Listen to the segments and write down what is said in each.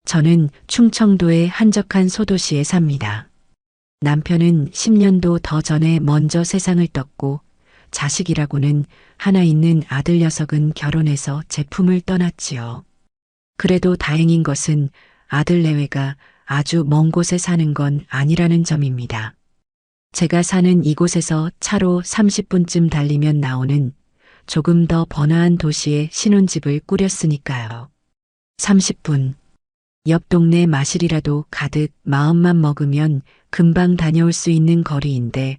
저는 충청도의 한적한 소도시에 삽니다. 남편은 10년도 더 전에 먼저 세상을 떴고 자식이라고는 하나 있는 아들 녀석은 결혼해서 제 품을 떠났지요. 그래도 다행인 것은 아들 내외가 아주 먼 곳에 사는 건 아니라는 점입니다. 제가 사는 이곳에서 차로 30분쯤 달리면 나오는 조금 더 번화한 도시에 신혼집을 꾸렸으니까요. 30분. 옆 동네 마실이라도 가득 마음만 먹으면 금방 다녀올 수 있는 거리인데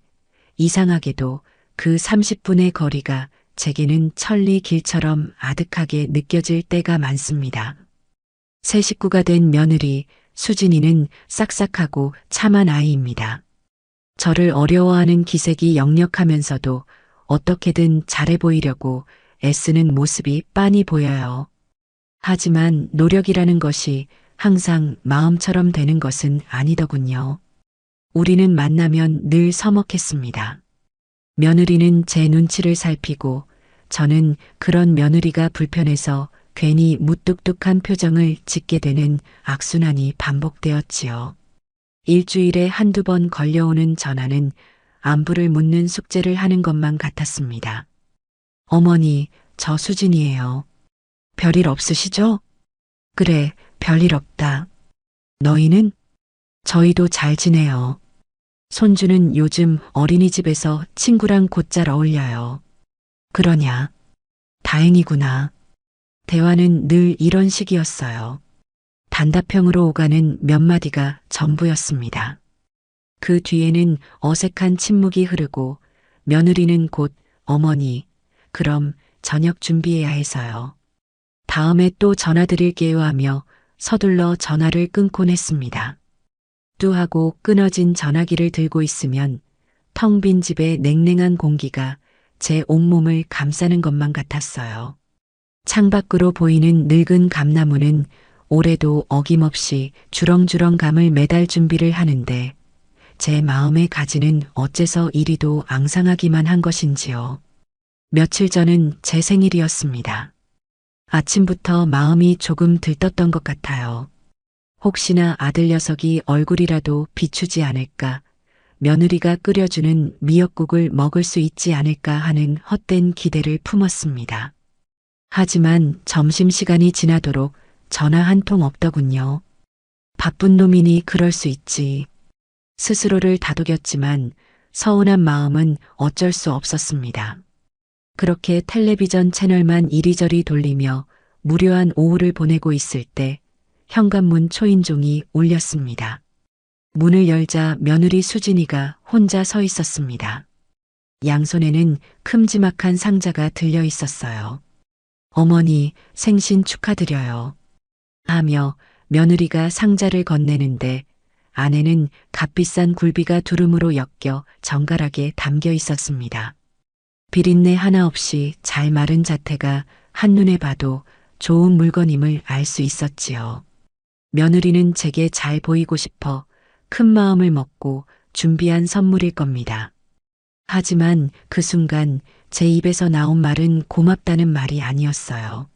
이상하게도 그 30분의 거리가 제게는 천리 길처럼 아득하게 느껴질 때가 많습니다. 새 식구가 된 며느리 수진이는 싹싹하고 참한 아이입니다. 저를 어려워하는 기색이 역력하면서도 어떻게든 잘해 보이려고 애쓰는 모습이 빤히 보여요. 하지만 노력이라는 것이 항상 마음처럼 되는 것은 아니더군요. 우리는 만나면 늘 서먹했습니다. 며느리는 제 눈치를 살피고 저는 그런 며느리가 불편해서 괜히 무뚝뚝한 표정을 짓게 되는 악순환이 반복되었지요. 일주일에 한두 번 걸려오는 전화는 안부를 묻는 숙제를 하는 것만 같았습니다. 어머니, 저 수진이에요. 별일 없으시죠? 그래, 별일 없다. 너희는? 저희도 잘 지내요. 손주는 요즘 어린이집에서 친구랑 곧잘 어울려요. 그러냐? 다행이구나. 대화는 늘 이런 식이었어요. 단답형으로 오가는 몇 마디가 전부였습니다. 그 뒤에는 어색한 침묵이 흐르고 며느리는 곧 어머니, 그럼 저녁 준비해야 해서요. 다음에 또 전화드릴게요 하며 서둘러 전화를 끊곤 했습니다. 뚜하고 끊어진 전화기를 들고 있으면 텅 빈 집의 냉랭한 공기가 제 온몸을 감싸는 것만 같았어요. 창밖으로 보이는 늙은 감나무는 올해도 어김없이 주렁주렁 감을 매달 준비를 하는데 제 마음의 가지는 어째서 이리도 앙상하기만 한 것인지요. 며칠 전은 제 생일이었습니다. 아침부터 마음이 조금 들떴던 것 같아요. 혹시나 아들 녀석이 얼굴이라도 비추지 않을까, 며느리가 끓여주는 미역국을 먹을 수 있지 않을까 하는 헛된 기대를 품었습니다. 하지만 점심시간이 지나도록 전화 한 통 없더군요. 바쁜 놈이니 그럴 수 있지. 스스로를 다독였지만 서운한 마음은 어쩔 수 없었습니다. 그렇게 텔레비전 채널만 이리저리 돌리며 무료한 오후를 보내고 있을 때 현관문 초인종이 울렸습니다. 문을 열자 며느리 수진이가 혼자 서 있었습니다. 양손에는 큼지막한 상자가 들려 있었어요. 어머니, 생신 축하드려요. 하며 며느리가 상자를 건네는데 안에는 값비싼 굴비가 두름으로 엮여 정갈하게 담겨 있었습니다. 비린내 하나 없이 잘 마른 자태가 한눈에 봐도 좋은 물건임을 알 수 있었지요. 며느리는 제게 잘 보이고 싶어 큰 마음을 먹고 준비한 선물일 겁니다. 하지만 그 순간 제 입에서 나온 말은 고맙다는 말이 아니었어요.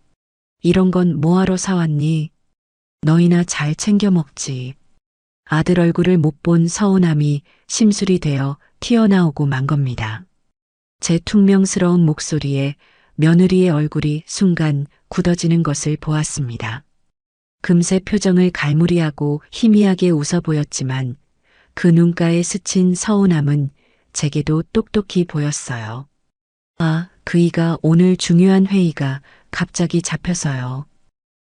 이런 건 뭐하러 사왔니? 너희나 잘 챙겨 먹지. 아들 얼굴을 못 본 서운함이 심술이 되어 튀어나오고 만 겁니다. 제 퉁명스러운 목소리에 며느리의 얼굴이 순간 굳어지는 것을 보았습니다. 금세 표정을 갈무리하고 희미하게 웃어 보였지만 그 눈가에 스친 서운함은 제게도 똑똑히 보였어요. 아, 그이가 오늘 중요한 회의가 갑자기 잡혀서요.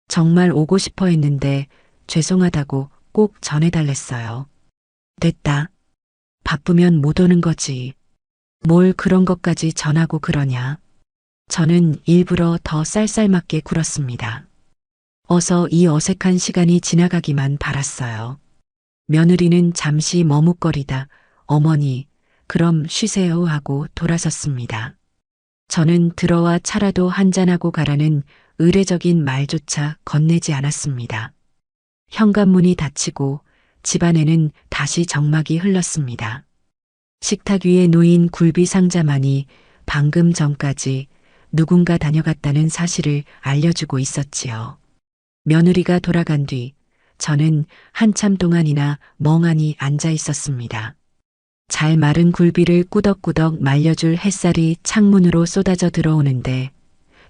정말 오고 싶어 했는데 죄송하다고 꼭 전해달랬어요. 됐다. 바쁘면 못 오는 거지. 뭘 그런 것까지 전하고 그러냐. 저는 일부러 더 쌀쌀맞게 굴었습니다. 어서 이 어색한 시간이 지나가기만 바랐어요. 며느리는 잠시 머뭇거리다 어머니, 그럼 쉬세요 하고 돌아섰습니다. 저는 들어와 차라도 한잔하고 가라는 의례적인 말조차 건네지 않았습니다. 현관문이 닫히고 집안에는 다시 정막이 흘렀습니다. 식탁 위에 놓인 굴비 상자만이 방금 전까지 누군가 다녀갔다는 사실을 알려주고 있었지요. 며느리가 돌아간 뒤 저는 한참 동안이나 멍하니 앉아 있었습니다. 잘 마른 굴비를 꾸덕꾸덕 말려줄 햇살이 창문으로 쏟아져 들어오는데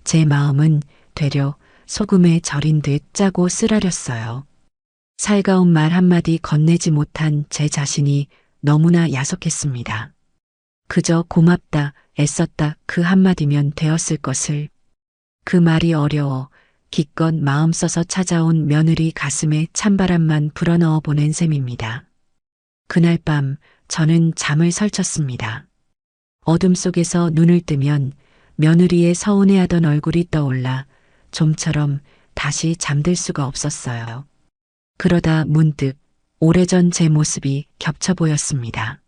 제 마음은 되려 소금에 절인 듯 짜고 쓰라렸어요. 살가운 말 한마디 건네지 못한 제 자신이 너무나 야속했습니다. 그저 고맙다, 애썼다 그 한마디면 되었을 것을. 그 말이 어려워 기껏 마음 써서 찾아온 며느리 가슴에 찬바람만 불어넣어 보낸 셈입니다. 그날 밤 저는 잠을 설쳤습니다. 어둠 속에서 눈을 뜨면 며느리의 서운해하던 얼굴이 떠올라 좀처럼 다시 잠들 수가 없었어요. 그러다 문득 오래전 제 모습이 겹쳐 보였습니다.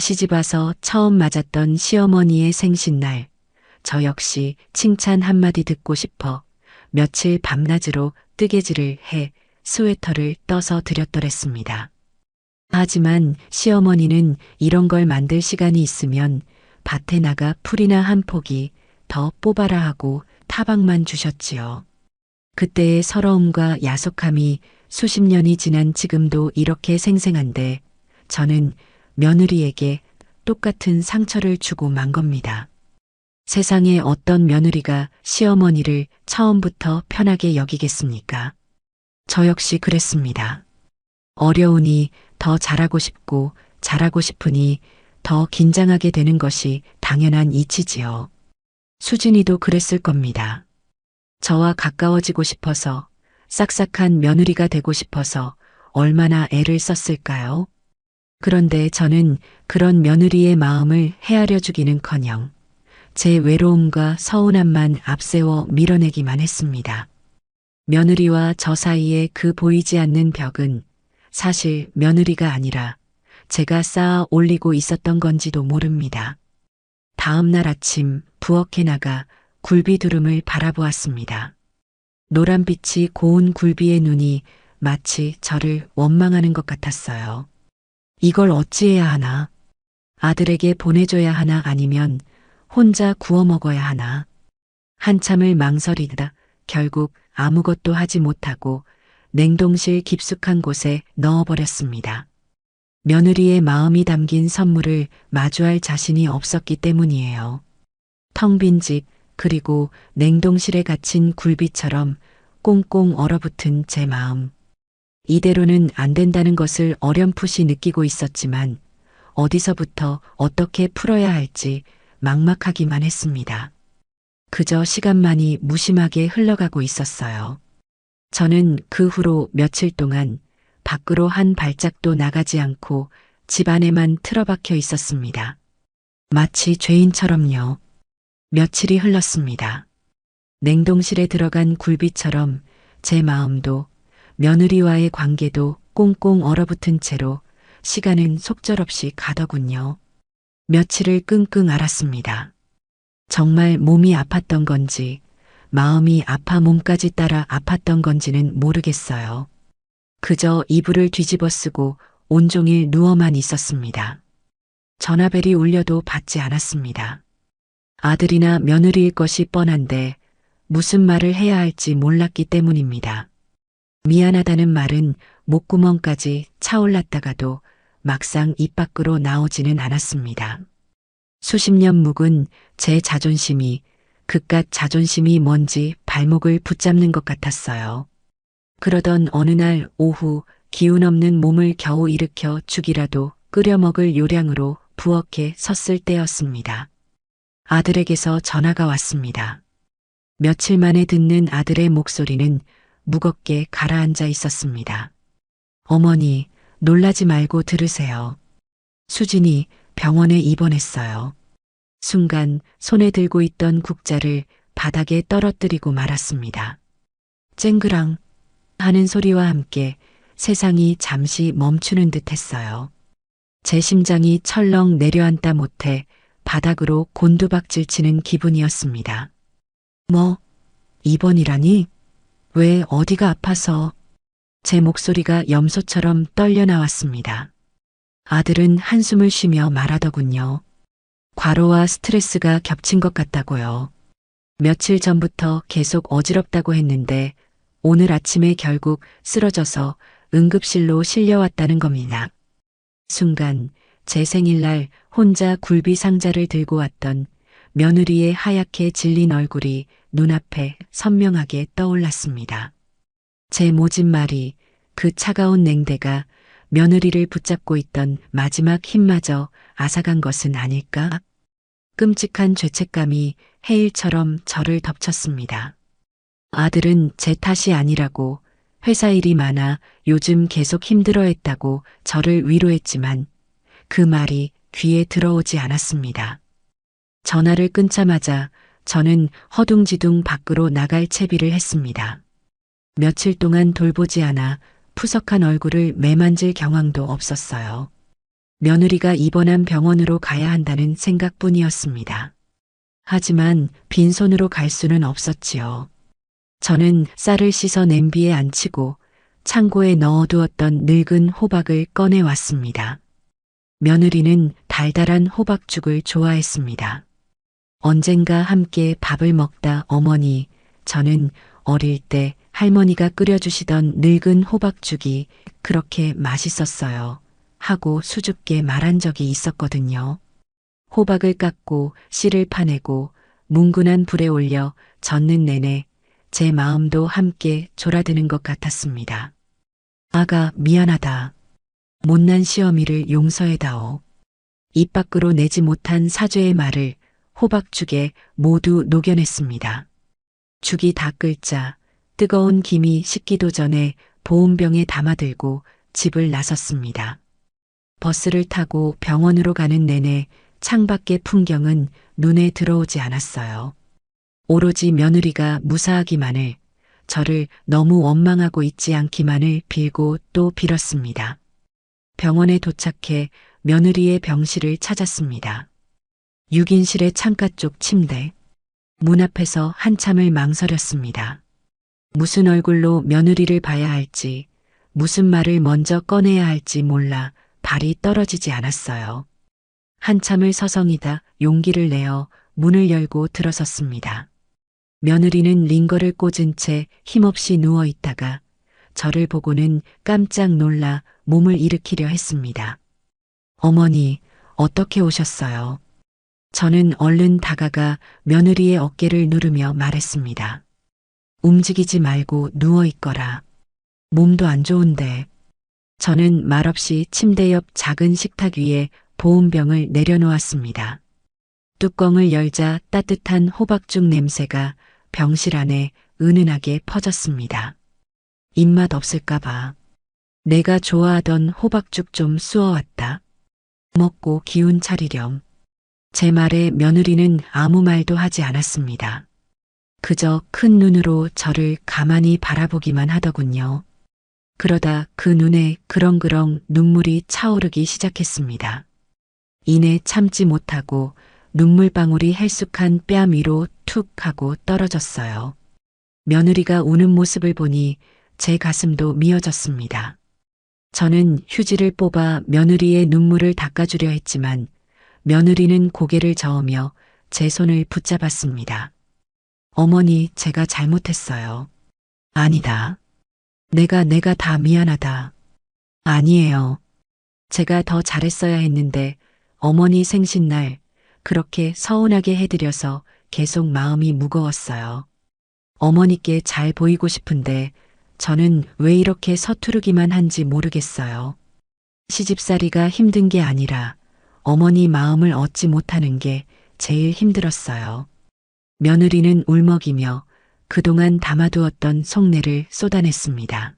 시집와서 처음 맞았던 시어머니의 생신날, 저 역시 칭찬 한마디 듣고 싶어 며칠 밤낮으로 뜨개질을 해 스웨터를 떠서 드렸더랬습니다. 하지만 시어머니는 이런 걸 만들 시간이 있으면 밭에 나가 풀이나 한 포기 더 뽑아라 하고 타박만 주셨지요. 그때의 서러움과 야속함이 수십 년이 지난 지금도 이렇게 생생한데 저는 며느리에게 똑같은 상처를 주고 만 겁니다. 세상에 어떤 며느리가 시어머니를 처음부터 편하게 여기겠습니까? 저 역시 그랬습니다. 어려우니 더 잘하고 싶고 잘하고 싶으니 더 긴장하게 되는 것이 당연한 이치지요. 수진이도 그랬을 겁니다. 저와 가까워지고 싶어서 싹싹한 며느리가 되고 싶어서 얼마나 애를 썼을까요? 그런데 저는 그런 며느리의 마음을 헤아려 주기는커녕 제 외로움과 서운함만 앞세워 밀어내기만 했습니다. 며느리와 저 사이에 그 보이지 않는 벽은 사실 며느리가 아니라 제가 쌓아 올리고 있었던 건지도 모릅니다. 다음 날 아침 부엌에 나가 굴비두름을 바라보았습니다. 노란빛이 고운 굴비의 눈이 마치 저를 원망하는 것 같았어요. 이걸 어찌해야 하나? 아들에게 보내줘야 하나 아니면 혼자 구워 먹어야 하나? 한참을 망설이다 결국 아무것도 하지 못하고 냉동실 깊숙한 곳에 넣어버렸습니다. 며느리의 마음이 담긴 선물을 마주할 자신이 없었기 때문이에요. 텅 빈 집 그리고 냉동실에 갇힌 굴비처럼 꽁꽁 얼어붙은 제 마음. 이대로는 안 된다는 것을 어렴풋이 느끼고 있었지만 어디서부터 어떻게 풀어야 할지 막막하기만 했습니다. 그저 시간만이 무심하게 흘러가고 있었어요. 저는 그 후로 며칠 동안 밖으로 한 발짝도 나가지 않고 집 안에만 틀어박혀 있었습니다. 마치 죄인처럼요. 며칠이 흘렀습니다. 냉동실에 들어간 굴비처럼 제 마음도 며느리와의 관계도 꽁꽁 얼어붙은 채로 시간은 속절없이 가더군요. 며칠을 끙끙 앓았습니다. 정말 몸이 아팠던 건지 마음이 아파 몸까지 따라 아팠던 건지는 모르겠어요. 그저 이불을 뒤집어 쓰고 온종일 누워만 있었습니다. 전화벨이 울려도 받지 않았습니다. 아들이나 며느리일 것이 뻔한데 무슨 말을 해야 할지 몰랐기 때문입니다. 미안하다는 말은 목구멍까지 차올랐다가도 막상 입 밖으로 나오지는 않았습니다. 수십 년 묵은 제 자존심이 그깟 자존심이 뭔지 발목을 붙잡는 것 같았어요. 그러던 어느 날 오후 기운 없는 몸을 겨우 일으켜 죽이라도 끓여 먹을 요량으로 부엌에 섰을 때였습니다. 아들에게서 전화가 왔습니다. 며칠 만에 듣는 아들의 목소리는 무겁게 가라앉아 있었습니다. 어머니, 놀라지 말고 들으세요. 수진이 병원에 입원했어요. 순간 손에 들고 있던 국자를 바닥에 떨어뜨리고 말았습니다. 쨍그랑 하는 소리와 함께 세상이 잠시 멈추는 듯 했어요. 제 심장이 철렁 내려앉다 못해 바닥으로 곤두박질 치는 기분이었습니다. 뭐, 입원이라니? 왜 어디가 아파서? 제 목소리가 염소처럼 떨려 나왔습니다. 아들은 한숨을 쉬며 말하더군요. 과로와 스트레스가 겹친 것 같다고요. 며칠 전부터 계속 어지럽다고 했는데 오늘 아침에 결국 쓰러져서 응급실로 실려왔다는 겁니다. 순간 제 생일날 혼자 굴비 상자를 들고 왔던 며느리의 하얗게 질린 얼굴이 눈앞에 선명하게 떠올랐습니다. 제 모진 말이, 그 차가운 냉대가 며느리를 붙잡고 있던 마지막 힘마저 앗아간 것은 아닐까? 끔찍한 죄책감이 해일처럼 저를 덮쳤습니다. 아들은 제 탓이 아니라고, 회사 일이 많아 요즘 계속 힘들어했다고 저를 위로했지만 그 말이 귀에 들어오지 않았습니다. 전화를 끊자마자 저는 허둥지둥 밖으로 나갈 채비를 했습니다. 며칠 동안 돌보지 않아 푸석한 얼굴을 매만질 경황도 없었어요. 며느리가 입원한 병원으로 가야 한다는 생각뿐이었습니다. 하지만 빈손으로 갈 수는 없었지요. 저는 쌀을 씻어 냄비에 안치고 창고에 넣어두었던 늙은 호박을 꺼내왔습니다. 며느리는 달달한 호박죽을 좋아했습니다. 언젠가 함께 밥을 먹다 어머니, 저는 어릴 때 할머니가 끓여주시던 늙은 호박죽이 그렇게 맛있었어요 하고 수줍게 말한 적이 있었거든요. 호박을 깎고 씨를 파내고 뭉근한 불에 올려 젓는 내내 제 마음도 함께 졸아드는 것 같았습니다. 아가, 미안하다. 못난 시어미를 용서해다오. 입 밖으로 내지 못한 사죄의 말을 호박죽에 모두 녹여냈습니다. 죽이 다 끓자 뜨거운 김이 식기도 전에 보온병에 담아들고 집을 나섰습니다. 버스를 타고 병원으로 가는 내내 창밖의 풍경은 눈에 들어오지 않았어요. 오로지 며느리가 무사하기만을, 저를 너무 원망하고 있지 않기만을 빌고 또 빌었습니다. 병원에 도착해 며느리의 병실을 찾았습니다. 6인실의 창가 쪽 침대. 문 앞에서 한참을 망설였습니다. 무슨 얼굴로 며느리를 봐야 할지, 무슨 말을 먼저 꺼내야 할지 몰라 발이 떨어지지 않았어요. 한참을 서성이다 용기를 내어 문을 열고 들어섰습니다. 며느리는 링거를 꽂은 채 힘없이 누워 있다가 저를 보고는 깜짝 놀라 몸을 일으키려 했습니다. 어머니, 어떻게 오셨어요? 저는 얼른 다가가 며느리의 어깨를 누르며 말했습니다. 움직이지 말고 누워 있거라. 몸도 안 좋은데. 저는 말없이 침대 옆 작은 식탁 위에 보온병을 내려놓았습니다. 뚜껑을 열자 따뜻한 호박죽 냄새가 병실 안에 은은하게 퍼졌습니다. 입맛 없을까봐. 내가 좋아하던 호박죽 좀 쑤어왔다. 먹고 기운 차리렴. 제 말에 며느리는 아무 말도 하지 않았습니다. 그저 큰 눈으로 저를 가만히 바라보기만 하더군요. 그러다 그 눈에 그렁그렁 눈물이 차오르기 시작했습니다. 이내 참지 못하고 눈물방울이 헬쑥한 뺨 위로 툭 하고 떨어졌어요. 며느리가 우는 모습을 보니 제 가슴도 미어졌습니다. 저는 휴지를 뽑아 며느리의 눈물을 닦아주려 했지만 며느리는 고개를 저으며 제 손을 붙잡았습니다. 어머니, 제가 잘못했어요. 아니다. 내가 다 미안하다. 아니에요. 제가 더 잘했어야 했는데 어머니 생신날 그렇게 서운하게 해드려서 계속 마음이 무거웠어요. 어머니께 잘 보이고 싶은데 저는 왜 이렇게 서투르기만 한지 모르겠어요. 시집살이가 힘든 게 아니라 어머니 마음을 얻지 못하는 게 제일 힘들었어요. 며느리는 울먹이며 그동안 담아두었던 속내를 쏟아냈습니다.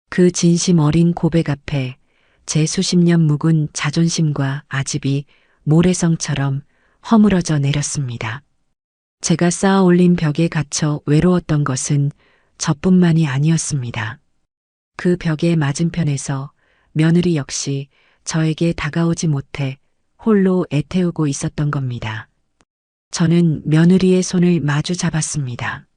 그 진심 어린 고백 앞에 제 수십 년 묵은 자존심과 아집이 모래성처럼 허물어져 내렸습니다. 제가 쌓아 올린 벽에 갇혀 외로웠던 것은 저뿐만이 아니었습니다. 그 벽의 맞은편에서 며느리 역시 저에게 다가오지 못해 홀로 애태우고 있었던 겁니다. 저는 며느리의 손을 마주 잡았습니다.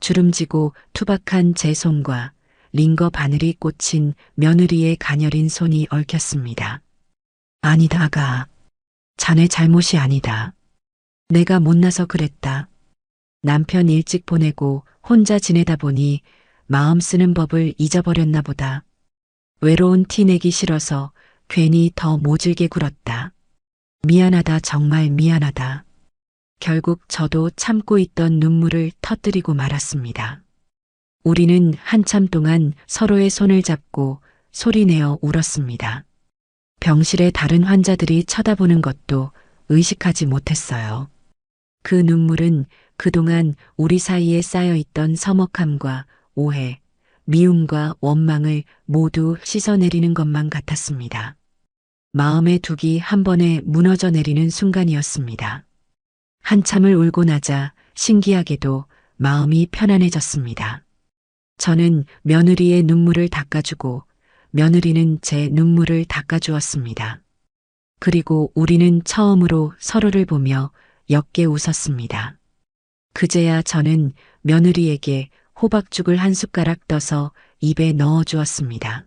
주름지고 투박한 제 손과 링거 바늘이 꽂힌 며느리의 가녀린 손이 얽혔습니다. 아니다, 아가. 자네 잘못이 아니다. 내가 못나서 그랬다. 남편 일찍 보내고 혼자 지내다 보니 마음 쓰는 법을 잊어버렸나 보다. 외로운 티 내기 싫어서 괜히 더 모질게 굴었다. 미안하다, 정말 미안하다. 결국 저도 참고 있던 눈물을 터뜨리고 말았습니다. 우리는 한참 동안 서로의 손을 잡고 소리내어 울었습니다. 병실의 다른 환자들이 쳐다보는 것도 의식하지 못했어요. 그 눈물은 그동안 우리 사이에 쌓여있던 서먹함과 오해, 미움과 원망을 모두 씻어내리는 것만 같았습니다. 마음의 둑이 한 번에 무너져 내리는 순간이었습니다. 한참을 울고 나자 신기하게도 마음이 편안해졌습니다. 저는 며느리의 눈물을 닦아주고 며느리는 제 눈물을 닦아주었습니다. 그리고 우리는 처음으로 서로를 보며 옅게 웃었습니다. 그제야 저는 며느리에게 호박죽을 한 숟가락 떠서 입에 넣어 주었습니다.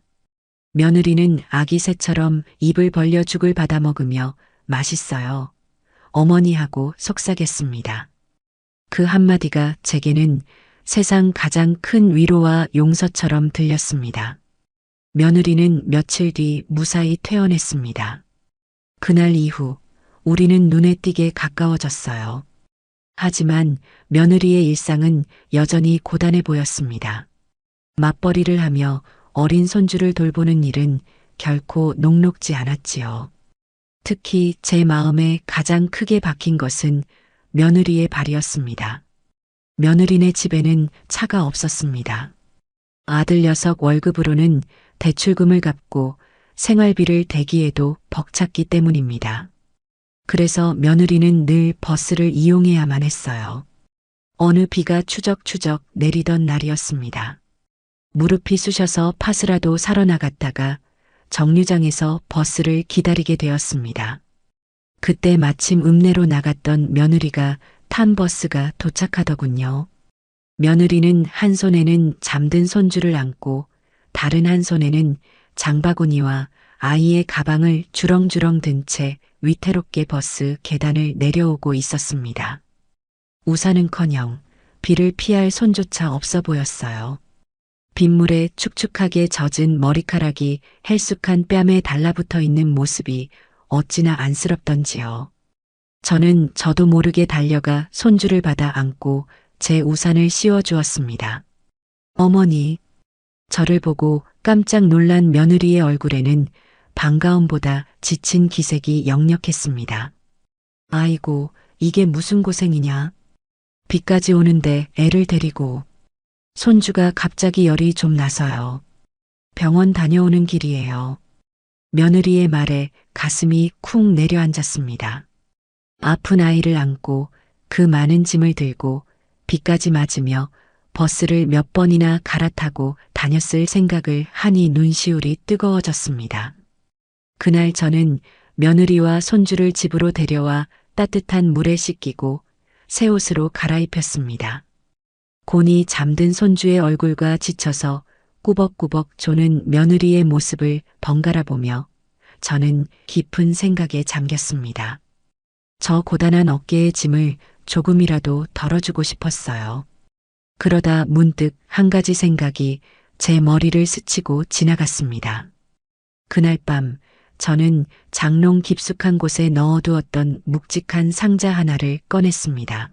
며느리는 아기 새처럼 입을 벌려 죽을 받아 먹으며 맛있어요, 어머니 하고 속삭였습니다. 그 한마디가 제게는 세상 가장 큰 위로와 용서처럼 들렸습니다. 며느리는 며칠 뒤 무사히 퇴원했습니다. 그날 이후 우리는 눈에 띄게 가까워졌어요. 하지만 며느리의 일상은 여전히 고단해 보였습니다. 맞벌이를 하며 어린 손주를 돌보는 일은 결코 녹록지 않았지요. 특히 제 마음에 가장 크게 박힌 것은 며느리의 발이었습니다. 며느리네 집에는 차가 없었습니다. 아들 녀석 월급으로는 대출금을 갚고 생활비를 대기에도 벅찼기 때문입니다. 그래서 며느리는 늘 버스를 이용해야만 했어요. 어느 비가 추적추적 내리던 날이었습니다. 무릎이 쑤셔서 파스라도 사러 나갔다가 정류장에서 버스를 기다리게 되었습니다. 그때 마침 읍내로 나갔던 며느리가 탄 버스가 도착하더군요. 며느리는 한 손에는 잠든 손주를 안고 다른 한 손에는 장바구니와 아이의 가방을 주렁주렁 든 채 위태롭게 버스 계단을 내려오고 있었습니다. 우산은커녕 비를 피할 손조차 없어 보였어요. 빗물에 축축하게 젖은 머리카락이 헬쑥한 뺨에 달라붙어 있는 모습이 어찌나 안쓰럽던지요. 저는 저도 모르게 달려가 손주를 받아 안고 제 우산을 씌워주었습니다. 어머니, 저를 보고 깜짝 놀란 며느리의 얼굴에는 반가움보다 지친 기색이 역력했습니다. 아이고, 이게 무슨 고생이냐. 비까지 오는데 애를 데리고. 손주가 갑자기 열이 좀 나서요. 병원 다녀오는 길이에요. 며느리의 말에 가슴이 쿵 내려앉았습니다. 아픈 아이를 안고 그 많은 짐을 들고 비까지 맞으며 버스를 몇 번이나 갈아타고 다녔을 생각을 하니 눈시울이 뜨거워졌습니다. 그날 저는 며느리와 손주를 집으로 데려와 따뜻한 물에 씻기고 새 옷으로 갈아입혔습니다. 곤히 잠든 손주의 얼굴과 지쳐서 꾸벅꾸벅 조는 며느리의 모습을 번갈아 보며 저는 깊은 생각에 잠겼습니다. 저 고단한 어깨의 짐을 조금이라도 덜어주고 싶었어요. 그러다 문득 한 가지 생각이 제 머리를 스치고 지나갔습니다. 그날 밤 저는 장롱 깊숙한 곳에 넣어두었던 묵직한 상자 하나를 꺼냈습니다.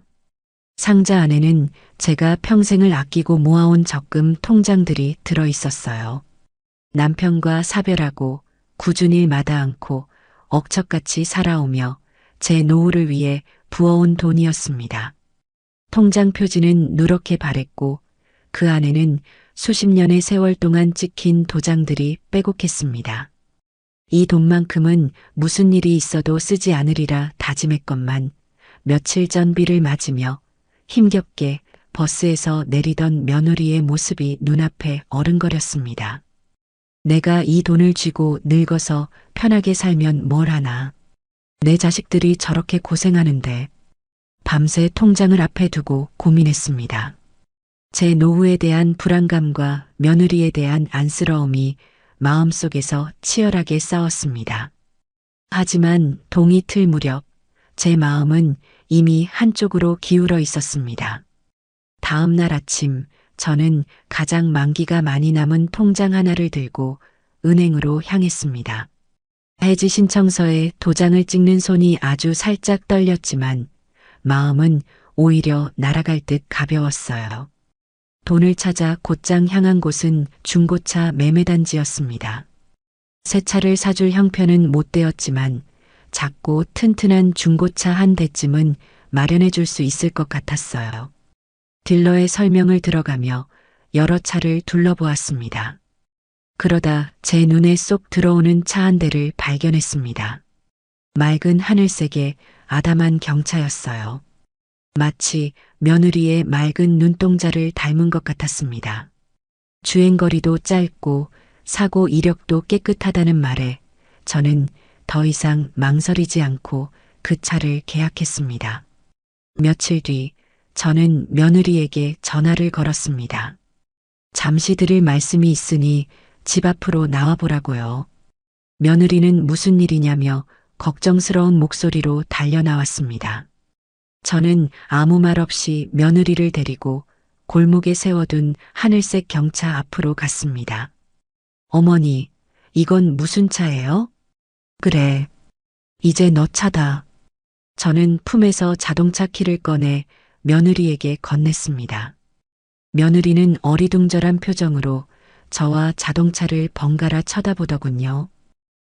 상자 안에는 제가 평생을 아끼고 모아온 적금 통장들이 들어 있었어요. 남편과 사별하고 굳은 일 마다 않고 억척같이 살아오며 제 노후를 위해 부어온 돈이었습니다. 통장 표지는 누렇게 바랬고 그 안에는 수십 년의 세월 동안 찍힌 도장들이 빼곡했습니다. 이 돈만큼은 무슨 일이 있어도 쓰지 않으리라 다짐했건만 며칠 전 비를 맞으며 힘겹게 버스에서 내리던 며느리의 모습이 눈앞에 어른거렸습니다. 내가 이 돈을 쥐고 늙어서 편하게 살면 뭘 하나. 내 자식들이 저렇게 고생하는데 밤새 통장을 앞에 두고 고민했습니다. 제 노후에 대한 불안감과 며느리에 대한 안쓰러움이 마음속에서 치열하게 싸웠습니다. 하지만 동이 틀 무렵 제 마음은 이미 한쪽으로 기울어 있었습니다. 다음 날 아침 저는 가장 만기가 많이 남은 통장 하나를 들고 은행으로 향했습니다. 해지 신청서에 도장을 찍는 손이 아주 살짝 떨렸지만 마음은 오히려 날아갈 듯 가벼웠어요. 돈을 찾아 곧장 향한 곳은 중고차 매매단지였습니다. 새 차를 사줄 형편은 못 되었지만 작고 튼튼한 중고차 한 대쯤은 마련해 줄 수 있을 것 같았어요. 딜러의 설명을 들어가며 여러 차를 둘러보았습니다. 그러다 제 눈에 쏙 들어오는 차 한 대를 발견했습니다. 맑은 하늘색의 아담한 경차였어요. 마치 며느리의 맑은 눈동자를 닮은 것 같았습니다. 주행거리도 짧고 사고 이력도 깨끗하다는 말에 저는 더 이상 망설이지 않고 그 차를 계약했습니다. 며칠 뒤 저는 며느리에게 전화를 걸었습니다. 잠시 드릴 말씀이 있으니 집 앞으로 나와보라고요. 며느리는 무슨 일이냐며 걱정스러운 목소리로 달려나왔습니다. 저는 아무 말 없이 며느리를 데리고 골목에 세워둔 하늘색 경차 앞으로 갔습니다. 어머니, 이건 무슨 차예요? 그래, 이제 너 차다. 저는 품에서 자동차 키를 꺼내 며느리에게 건넸습니다. 며느리는 어리둥절한 표정으로 저와 자동차를 번갈아 쳐다보더군요.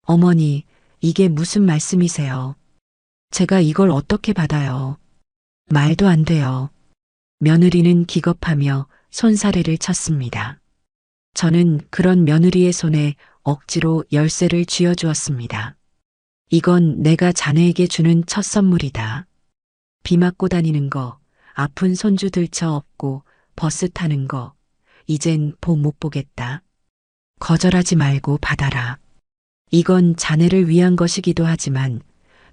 어머니, 이게 무슨 말씀이세요? 제가 이걸 어떻게 받아요? 말도 안 돼요. 며느리는 기겁하며 손사래를 쳤습니다. 저는 그런 며느리의 손에 억지로 열쇠를 쥐어주었습니다. 이건 내가 자네에게 주는 첫 선물이다. 비 맞고 다니는 거, 아픈 손주 들쳐 업고 버스 타는 거, 이젠 못 보겠다. 거절하지 말고 받아라. 이건 자네를 위한 것이기도 하지만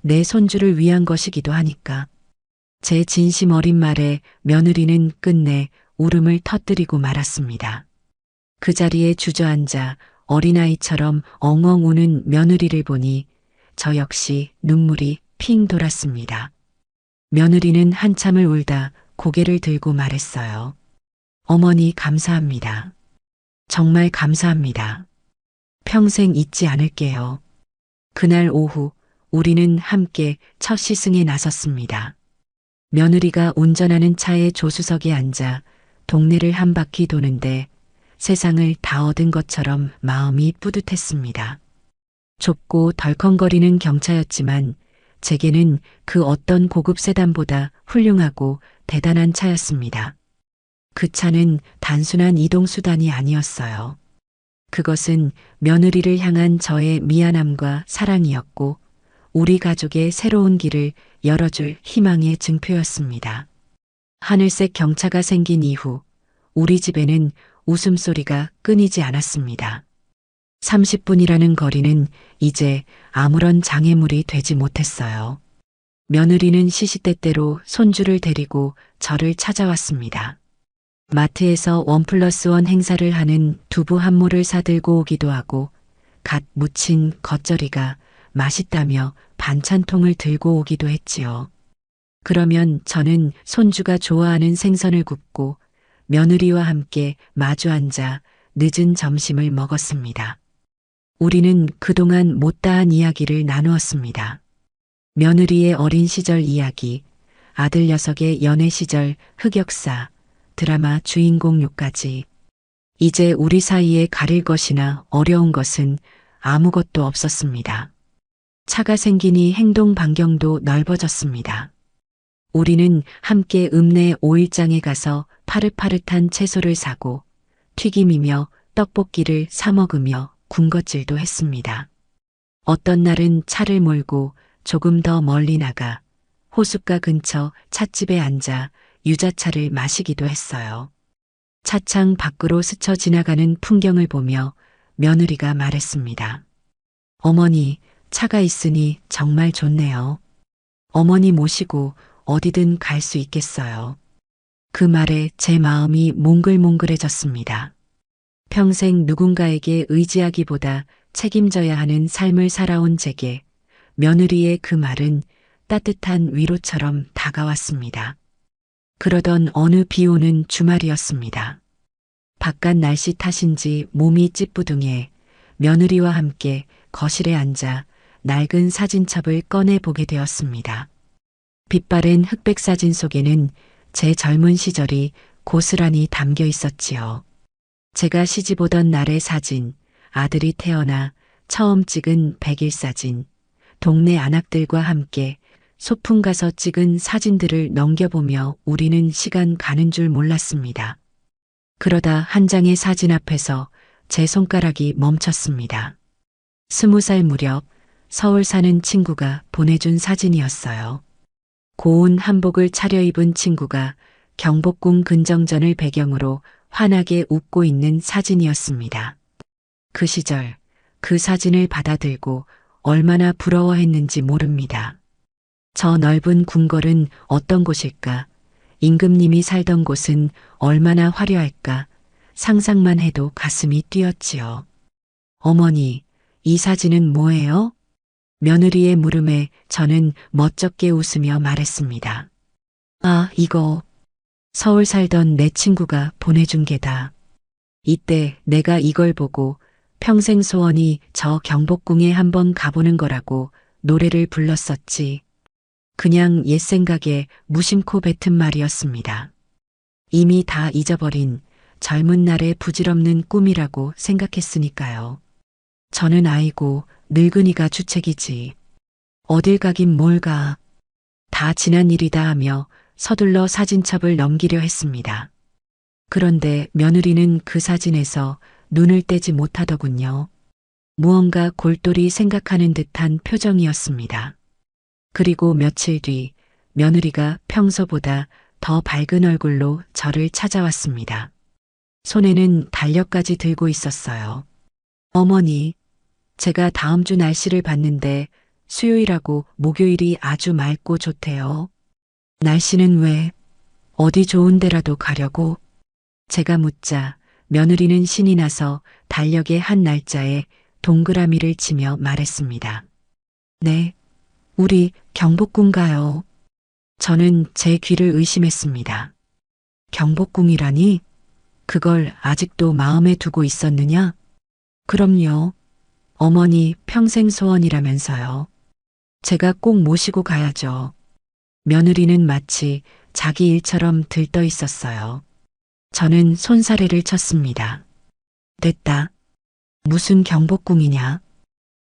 내 손주를 위한 것이기도 하니까. 제 진심 어린 말에 며느리는 끝내 울음을 터뜨리고 말았습니다. 그 자리에 주저앉아 어린아이처럼 엉엉 우는 며느리를 보니 저 역시 눈물이 핑 돌았습니다. 며느리는 한참을 울다 고개를 들고 말했어요. 어머니 감사합니다. 정말 감사합니다. 평생 잊지 않을게요. 그날 오후 우리는 함께 첫 시승에 나섰습니다. 며느리가 운전하는 차의 조수석에 앉아 동네를 한 바퀴 도는데 세상을 다 얻은 것처럼 마음이 뿌듯했습니다. 좁고 덜컹거리는 경차였지만 제게는 그 어떤 고급 세단보다 훌륭하고 대단한 차였습니다. 그 차는 단순한 이동수단이 아니었어요. 그것은 며느리를 향한 저의 미안함과 사랑이었고 우리 가족의 새로운 길을 열어줄 희망의 증표였습니다. 하늘색 경차가 생긴 이후 우리 집에는 웃음소리가 끊이지 않았습니다. 30분이라는 거리는 이제 아무런 장애물이 되지 못했어요. 며느리는 시시때때로 손주를 데리고 저를 찾아왔습니다. 마트에서 1+1 행사를 하는 두부 한 모를 사들고 오기도 하고 갓 무친 겉절이가 맛있다며 반찬통을 들고 오기도 했지요. 그러면 저는 손주가 좋아하는 생선을 굽고 며느리와 함께 마주 앉아 늦은 점심을 먹었습니다. 우리는 그동안 못다한 이야기를 나누었습니다. 며느리의 어린 시절 이야기, 아들 녀석의 연애 시절 흑역사, 드라마 주인공요까지. 이제 우리 사이에 가릴 것이나 어려운 것은 아무것도 없었습니다. 차가 생기니 행동 반경도 넓어졌습니다. 우리는 함께 읍내 오일장에 가서 파릇파릇한 채소를 사고 튀김이며 떡볶이를 사 먹으며 군것질도 했습니다. 어떤 날은 차를 몰고 조금 더 멀리 나가 호숫가 근처 찻집에 앉아 유자차를 마시기도 했어요. 차창 밖으로 스쳐 지나가는 풍경을 보며 며느리가 말했습니다. 어머니, 차가 있으니 정말 좋네요. 어머니 모시고 어디든 갈 수 있겠어요. 그 말에 제 마음이 몽글몽글해졌습니다. 평생 누군가에게 의지하기보다 책임져야 하는 삶을 살아온 제게 며느리의 그 말은 따뜻한 위로처럼 다가왔습니다. 그러던 어느 비 오는 주말이었습니다. 바깥 날씨 탓인지 몸이 찌뿌둥해 며느리와 함께 거실에 앉아 낡은 사진첩을 꺼내 보게 되었습니다. 빛바랜 흑백 사진 속에는 제 젊은 시절이 고스란히 담겨 있었지요. 제가 시집 오던 날의 사진, 아들이 태어나 처음 찍은 100일 사진, 동네 안악들과 함께 소풍 가서 찍은 사진들을 넘겨보며 우리는 시간 가는 줄 몰랐습니다. 그러다 한 장의 사진 앞에서 제 손가락이 멈췄습니다. 20살 무렵 서울 사는 친구가 보내준 사진이었어요. 고운 한복을 차려입은 친구가 경복궁 근정전을 배경으로 환하게 웃고 있는 사진이었습니다. 그 시절 그 사진을 받아들고 얼마나 부러워했는지 모릅니다. 저 넓은 궁궐은 어떤 곳일까? 임금님이 살던 곳은 얼마나 화려할까? 상상만 해도 가슴이 뛰었지요. 어머니, 이 사진은 뭐예요? 며느리의 물음에 저는 멋쩍게 웃으며 말했습니다. 아, 이거 서울 살던 내 친구가 보내준 게다. 이때 내가 이걸 보고 평생 소원이 저 경복궁에 한번 가보는 거라고 노래를 불렀었지. 그냥 옛 생각에 무심코 뱉은 말이었습니다. 이미 다 잊어버린 젊은 날의 부질없는 꿈이라고 생각했으니까요. 저는 아이고 늙은이가 주책이지. 어딜 가긴 뭘 가. 다 지난 일이다 하며 서둘러 사진첩을 넘기려 했습니다. 그런데 며느리는 그 사진에서 눈을 떼지 못하더군요. 무언가 골똘히 생각하는 듯한 표정이었습니다. 그리고 며칠 뒤 며느리가 평소보다 더 밝은 얼굴로 저를 찾아왔습니다. 손에는 달력까지 들고 있었어요. 어머니, 제가 다음 주 날씨를 봤는데 수요일하고 목요일이 아주 맑고 좋대요. 날씨는 왜? 어디 좋은 데라도 가려고? 제가 묻자 며느리는 신이 나서 달력의 한 날짜에 동그라미를 치며 말했습니다. 네, 우리 경복궁 가요. 저는 제 귀를 의심했습니다. 경복궁이라니? 그걸 아직도 마음에 두고 있었느냐? 그럼요. 어머니 평생 소원이라면서요. 제가 꼭 모시고 가야죠. 며느리는 마치 자기 일처럼 들떠 있었어요. 저는 손사래를 쳤습니다. 됐다. 무슨 경복궁이냐?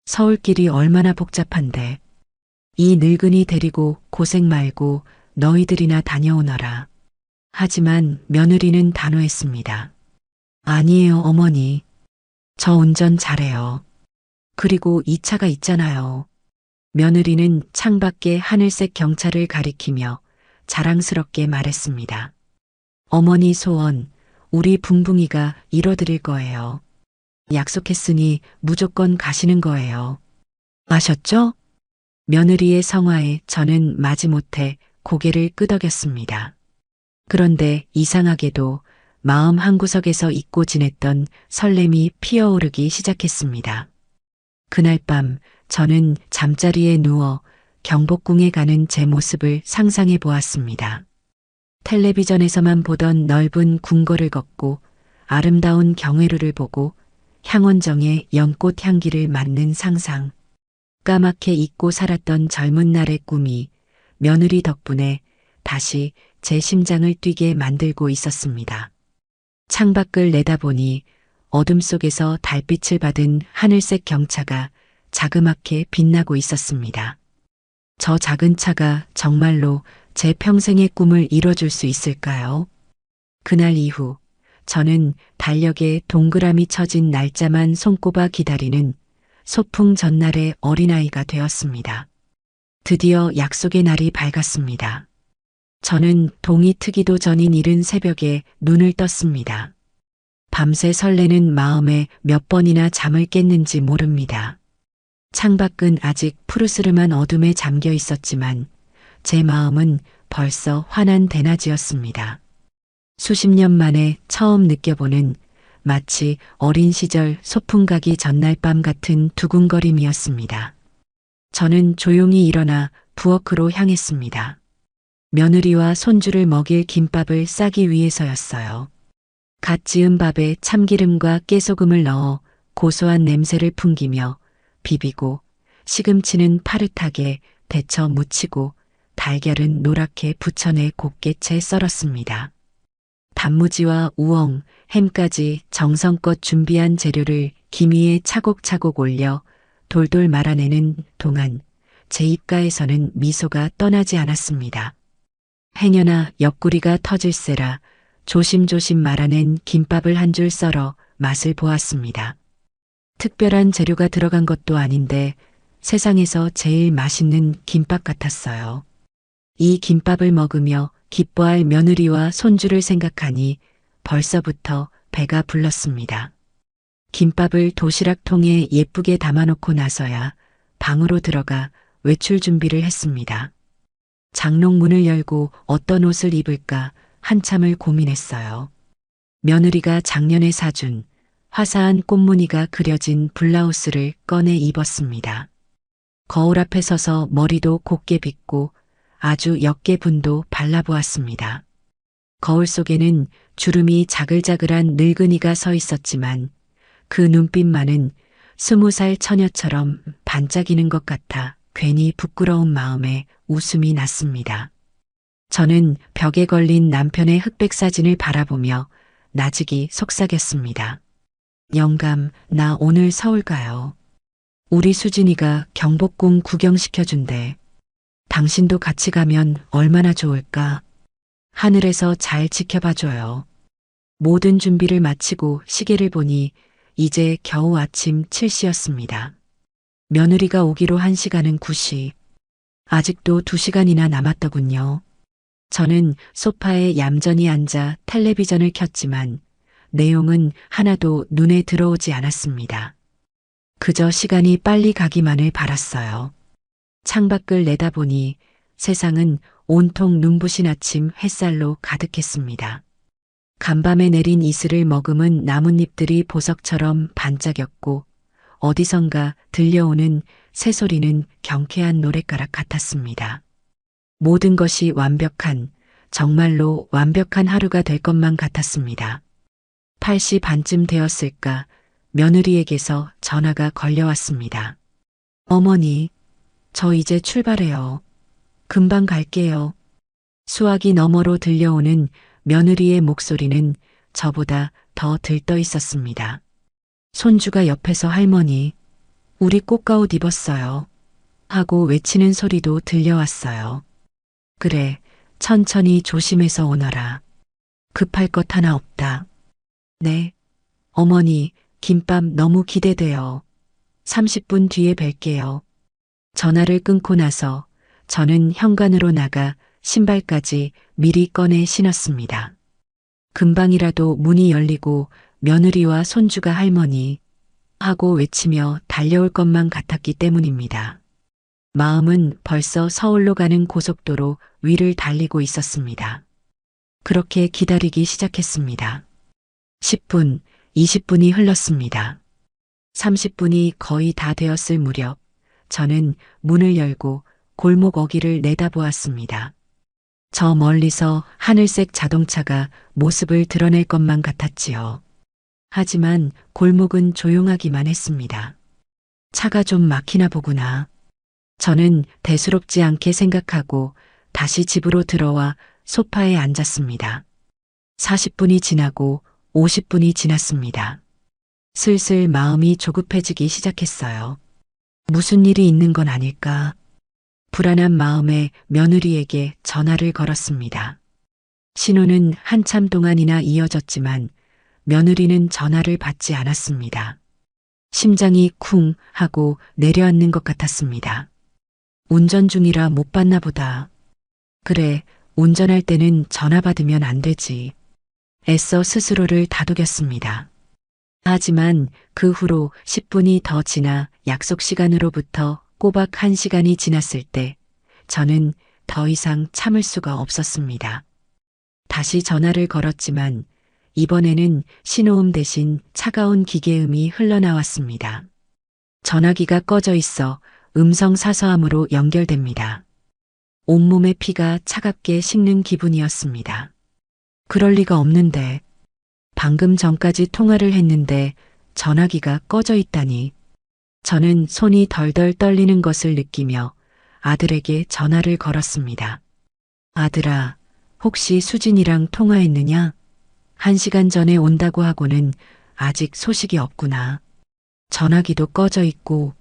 서울길이 얼마나 복잡한데. 이 늙은이 데리고 고생 말고 너희들이나 다녀오너라. 하지만 며느리는 단호했습니다. 아니에요, 어머니. 저 운전 잘해요. 그리고 이 차가 있잖아요. 며느리는 창밖에 하늘색 경차를 가리키며 자랑스럽게 말했습니다. 어머니 소원, 우리 붕붕이가 이뤄드릴 거예요. 약속했으니 무조건 가시는 거예요. 아셨죠? 며느리의 성화에 저는 마지못해 고개를 끄덕였습니다. 그런데 이상하게도 마음 한구석에서 잊고 지냈던 설렘이 피어오르기 시작했습니다. 그날 밤 저는 잠자리에 누워 경복궁에 가는 제 모습을 상상해 보았습니다. 텔레비전에서만 보던 넓은 궁궐을 걷고 아름다운 경회루를 보고 향원정의 연꽃 향기를 맡는 상상. 까맣게 잊고 살았던 젊은 날의 꿈이 며느리 덕분에 다시 제 심장을 뛰게 만들고 있었습니다. 창밖을 내다보니 어둠 속에서 달빛을 받은 하늘색 경차가 자그맣게 빛나고 있었습니다. 저 작은 차가 정말로 제 평생의 꿈을 이뤄줄 수 있을까요? 그날 이후 저는 달력에 동그라미 쳐진 날짜만 손꼽아 기다리는 소풍 전날의 어린아이가 되었습니다. 드디어 약속의 날이 밝았습니다. 저는 동이 트기도 전인 이른 새벽에 눈을 떴습니다. 밤새 설레는 마음에 몇 번이나 잠을 깼는지 모릅니다. 창밖은 아직 푸르스름한 어둠에 잠겨 있었지만 제 마음은 벌써 환한 대낮이었습니다. 수십 년 만에 처음 느껴보는 마치 어린 시절 소풍 가기 전날 밤 같은 두근거림이었습니다. 저는 조용히 일어나 부엌으로 향했습니다. 며느리와 손주를 먹일 김밥을 싸기 위해서였어요. 갓 지은 밥에 참기름과 깨소금을 넣어 고소한 냄새를 풍기며 비비고 시금치는 파릇하게 데쳐 무치고 달걀은 노랗게 부천에 곱게 채 썰었습니다. 단무지와 우엉, 햄까지 정성껏 준비한 재료를 김 위에 차곡차곡 올려 돌돌 말아내는 동안 제 입가에서는 미소가 떠나지 않았습니다. 행여나 옆구리가 터질세라 조심조심 말아낸 김밥을 한 줄 썰어 맛을 보았습니다. 특별한 재료가 들어간 것도 아닌데 세상에서 제일 맛있는 김밥 같았어요. 이 김밥을 먹으며 기뻐할 며느리와 손주를 생각하니 벌써부터 배가 불렀습니다. 김밥을 도시락통에 예쁘게 담아놓고 나서야 방으로 들어가 외출 준비를 했습니다. 장롱문을 열고 어떤 옷을 입을까 한참을 고민했어요. 며느리가 작년에 사준 화사한 꽃무늬가 그려진 블라우스를 꺼내 입었습니다. 거울 앞에 서서 머리도 곱게 빗고 아주 역계분도 발라보았습니다. 거울 속에는 주름이 자글자글한 늙은이가 서 있었지만 그 눈빛만은 20살 처녀처럼 반짝이는 것 같아 괜히 부끄러운 마음에 웃음이 났습니다. 저는 벽에 걸린 남편의 흑백 사진을 바라보며 나직이 속삭였습니다. 영감, 나 오늘 서울 가요. 우리 수진이가 경복궁 구경시켜준대. 당신도 같이 가면 얼마나 좋을까? 하늘에서 잘 지켜봐줘요. 모든 준비를 마치고 시계를 보니 이제 겨우 아침 7시였습니다. 며느리가 오기로 한 시간은 9시. 아직도 2시간이나 남았더군요. 저는 소파에 얌전히 앉아 텔레비전을 켰지만 내용은 하나도 눈에 들어오지 않았습니다. 그저 시간이 빨리 가기만을 바랐어요. 창밖을 내다보니 세상은 온통 눈부신 아침 햇살로 가득했습니다. 간밤에 내린 이슬을 머금은 나뭇잎들이 보석처럼 반짝였고 어디선가 들려오는 새소리는 경쾌한 노랫가락 같았습니다. 모든 것이 완벽한, 정말로 완벽한 하루가 될 것만 같았습니다. 8시 반쯤 되었을까 며느리에게서 전화가 걸려왔습니다. 어머니, 저 이제 출발해요. 금방 갈게요. 수화기 너머로 들려오는 며느리의 목소리는 저보다 더 들떠 있었습니다. 손주가 옆에서 할머니, 우리 꽃가옷 입었어요. 하고 외치는 소리도 들려왔어요. 그래, 천천히 조심해서 오너라. 급할 것 하나 없다. 네. 어머니, 김밥 너무 기대돼요. 30분 뒤에 뵐게요. 전화를 끊고 나서 저는 현관으로 나가 신발까지 미리 꺼내 신었습니다. 금방이라도 문이 열리고 며느리와 손주가 할머니 하고 외치며 달려올 것만 같았기 때문입니다. 마음은 벌써 서울로 가는 고속도로 위를 달리고 있었습니다. 그렇게 기다리기 시작했습니다. 10분, 20분이 흘렀습니다. 30분이 거의 다 되었을 무렵 저는 문을 열고 골목 어귀를 내다보았습니다. 저 멀리서 하늘색 자동차가 모습을 드러낼 것만 같았지요. 하지만 골목은 조용하기만 했습니다. 차가 좀 막히나 보구나. 저는 대수롭지 않게 생각하고 다시 집으로 들어와 소파에 앉았습니다. 40분이 지나고 50분이 지났습니다. 슬슬 마음이 조급해지기 시작했어요. 무슨 일이 있는 건 아닐까? 불안한 마음에 며느리에게 전화를 걸었습니다. 신호는 한참 동안이나 이어졌지만 며느리는 전화를 받지 않았습니다. 심장이 쿵 하고 내려앉는 것 같았습니다. 운전 중이라 못 받나 보다. 그래, 운전할 때는 전화 받으면 안 되지. 애써 스스로를 다독였습니다. 하지만 그 후로 10분이 더 지나 약속 시간으로부터 꼬박 1시간이 지났을 때 저는 더 이상 참을 수가 없었습니다. 다시 전화를 걸었지만 이번에는 신호음 대신 차가운 기계음이 흘러나왔습니다. 전화기가 꺼져 있어 음성 사서함으로 연결됩니다. 온몸의 피가 차갑게 식는 기분이었습니다. 그럴 리가 없는데. 방금 전까지 통화를 했는데 전화기가 꺼져 있다니. 저는 손이 덜덜 떨리는 것을 느끼며 아들에게 전화를 걸었습니다. 아들아, 혹시 수진이랑 통화했느냐? 1시간 전에 온다고 하고는 아직 소식이 없구나. 전화기도 꺼져 있고.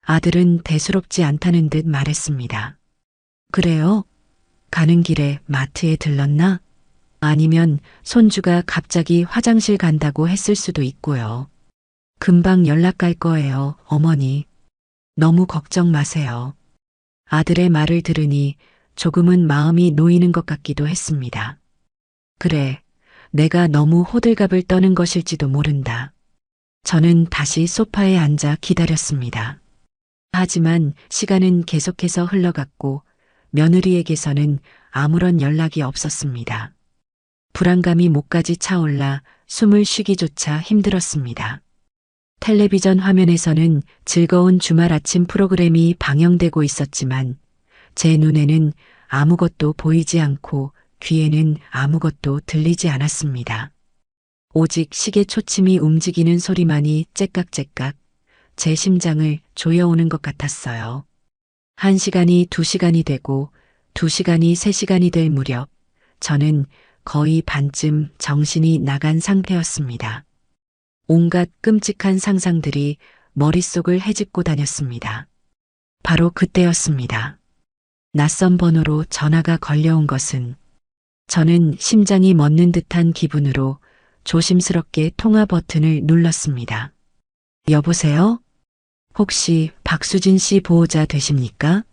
아들은 대수롭지 않다는 듯 말했습니다. 그래요? 가는 길에 마트에 들렀나? 아니면 손주가 갑자기 화장실 간다고 했을 수도 있고요. 금방 연락 갈 거예요, 어머니. 너무 걱정 마세요. 아들의 말을 들으니 조금은 마음이 놓이는 것 같기도 했습니다. 그래, 내가 너무 호들갑을 떠는 것일지도 모른다. 저는 다시 소파에 앉아 기다렸습니다. 하지만 시간은 계속해서 흘러갔고 며느리에게서는 아무런 연락이 없었습니다. 불안감이 목까지 차올라 숨을 쉬기조차 힘들었습니다. 텔레비전 화면에서는 즐거운 주말 아침 프로그램이 방영되고 있었지만 제 눈에는 아무것도 보이지 않고 귀에는 아무것도 들리지 않았습니다. 오직 시계 초침이 움직이는 소리만이 째깍째깍 제 심장을 조여오는 것 같았어요. 1시간이 2시간이 되고 2시간이 3시간이 될 무렵 저는 거의 반쯤 정신이 나간 상태였습니다. 온갖 끔찍한 상상들이 머릿속을 헤집고 다녔습니다. 바로 그때였습니다. 낯선 번호로 전화가 걸려온 것은 저는 심장이 멎는 듯한 기분으로 조심스럽게 통화 버튼을 눌렀습니다. 여보세요? 혹시 박수진 씨 보호자 되십니까?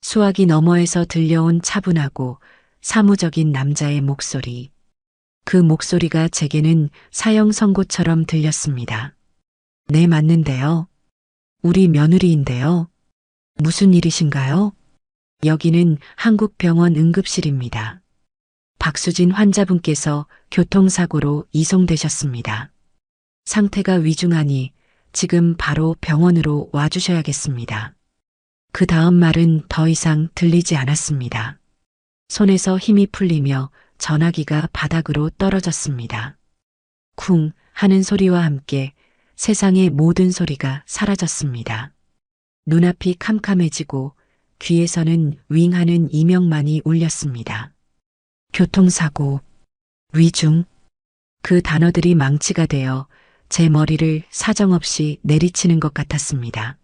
수화기 너머에서 들려온 차분하고 사무적인 남자의 목소리. 그 목소리가 제게는 사형 선고처럼 들렸습니다. 네, 맞는데요. 우리 며느리인데요. 무슨 일이신가요? 여기는 한국병원 응급실입니다. 박수진 환자분께서 교통사고로 이송되셨습니다. 상태가 위중하니 지금 바로 병원으로 와주셔야겠습니다. 그 다음 말은 더 이상 들리지 않았습니다. 손에서 힘이 풀리며 전화기가 바닥으로 떨어졌습니다. 쿵 하는 소리와 함께 세상의 모든 소리가 사라졌습니다. 눈앞이 캄캄해지고 귀에서는 윙 하는 이명만이 울렸습니다. 교통사고, 위중, 그 단어들이 망치가 되어 제 머리를 사정없이 내리치는 것 같았습니다.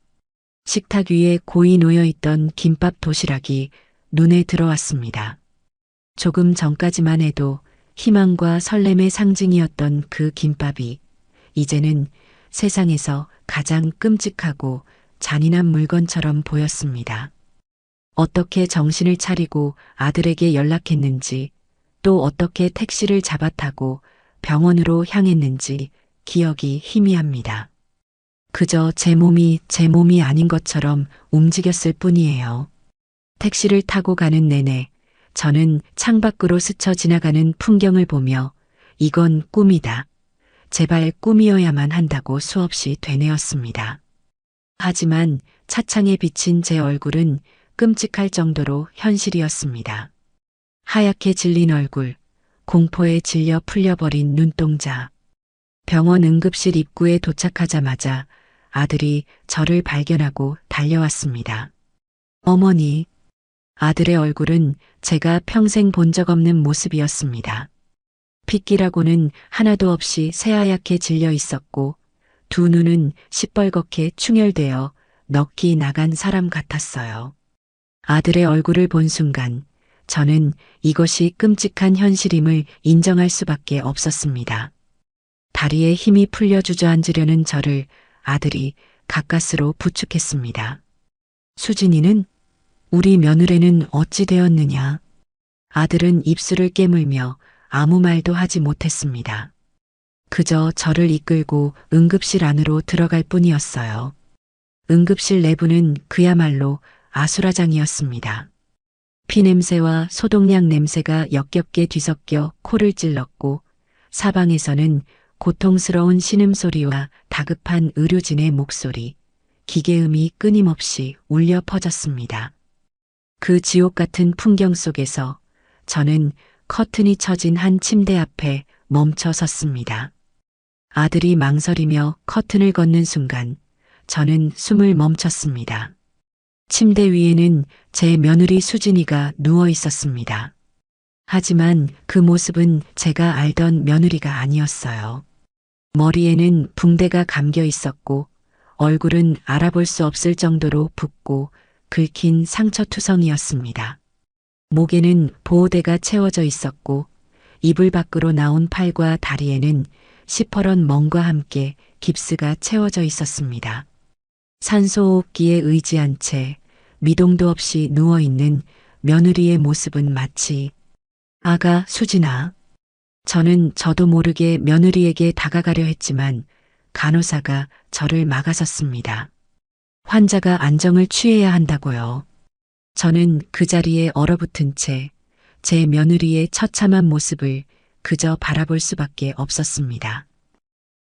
식탁 위에 고이 놓여있던 김밥 도시락이 눈에 들어왔습니다. 조금 전까지만 해도 희망과 설렘의 상징이었던 그 김밥이 이제는 세상에서 가장 끔찍하고 잔인한 물건처럼 보였습니다. 어떻게 정신을 차리고 아들에게 연락했는지, 또 어떻게 택시를 잡아 타고 병원으로 향했는지 기억이 희미합니다. 그저 제 몸이 아닌 것처럼 움직였을 뿐이에요. 택시를 타고 가는 내내 저는 창밖으로 스쳐 지나가는 풍경을 보며 이건 꿈이다. 제발 꿈이어야만 한다고 수없이 되뇌었습니다. 하지만 차창에 비친 제 얼굴은 끔찍할 정도로 현실이었습니다. 하얗게 질린 얼굴, 공포에 질려 풀려버린 눈동자. 병원 응급실 입구에 도착하자마자 아들이 저를 발견하고 달려왔습니다. 어머니. 아들의 얼굴은 제가 평생 본 적 없는 모습이었습니다. 핏기라고는 하나도 없이 새하얗게 질려 있었고 두 눈은 시뻘겋게 충혈되어 넋이 나간 사람 같았어요. 아들의 얼굴을 본 순간 저는 이것이 끔찍한 현실임을 인정할 수밖에 없었습니다. 다리에 힘이 풀려 주저앉으려는 저를 아들이 가까스로 부축했습니다. 수진이는? 우리 며느리는 어찌 되었느냐? 아들은 입술을 깨물며 아무 말도 하지 못했습니다. 그저 저를 이끌고 응급실 안으로 들어갈 뿐이었어요. 응급실 내부는 그야말로 아수라장이었습니다. 피냄새와 소독약 냄새가 역겹게 뒤섞여 코를 찔렀고 사방에서는 고통스러운 신음소리와 다급한 의료진의 목소리, 기계음이 끊임없이 울려 퍼졌습니다. 그 지옥 같은 풍경 속에서 저는 커튼이 쳐진 한 침대 앞에 멈춰 섰습니다. 아들이 망설이며 커튼을 걷는 순간 저는 숨을 멈췄습니다. 침대 위에는 제 며느리 수진이가 누워 있었습니다. 하지만 그 모습은 제가 알던 며느리가 아니었어요. 머리에는 붕대가 감겨 있었고 얼굴은 알아볼 수 없을 정도로 붓고 긁힌 상처투성이었습니다. 목에는 보호대가 채워져 있었고 이불 밖으로 나온 팔과 다리에는 시퍼런 멍과 함께 깁스가 채워져 있었습니다. 산소호흡기에 의지한 채 미동도 없이 누워있는 며느리의 모습은 마치 아가 수진아. 저는 저도 모르게 며느리에게 다가가려 했지만 간호사가 저를 막아섰습니다. 환자가 안정을 취해야 한다고요. 저는 그 자리에 얼어붙은 채 제 며느리의 처참한 모습을 그저 바라볼 수밖에 없었습니다.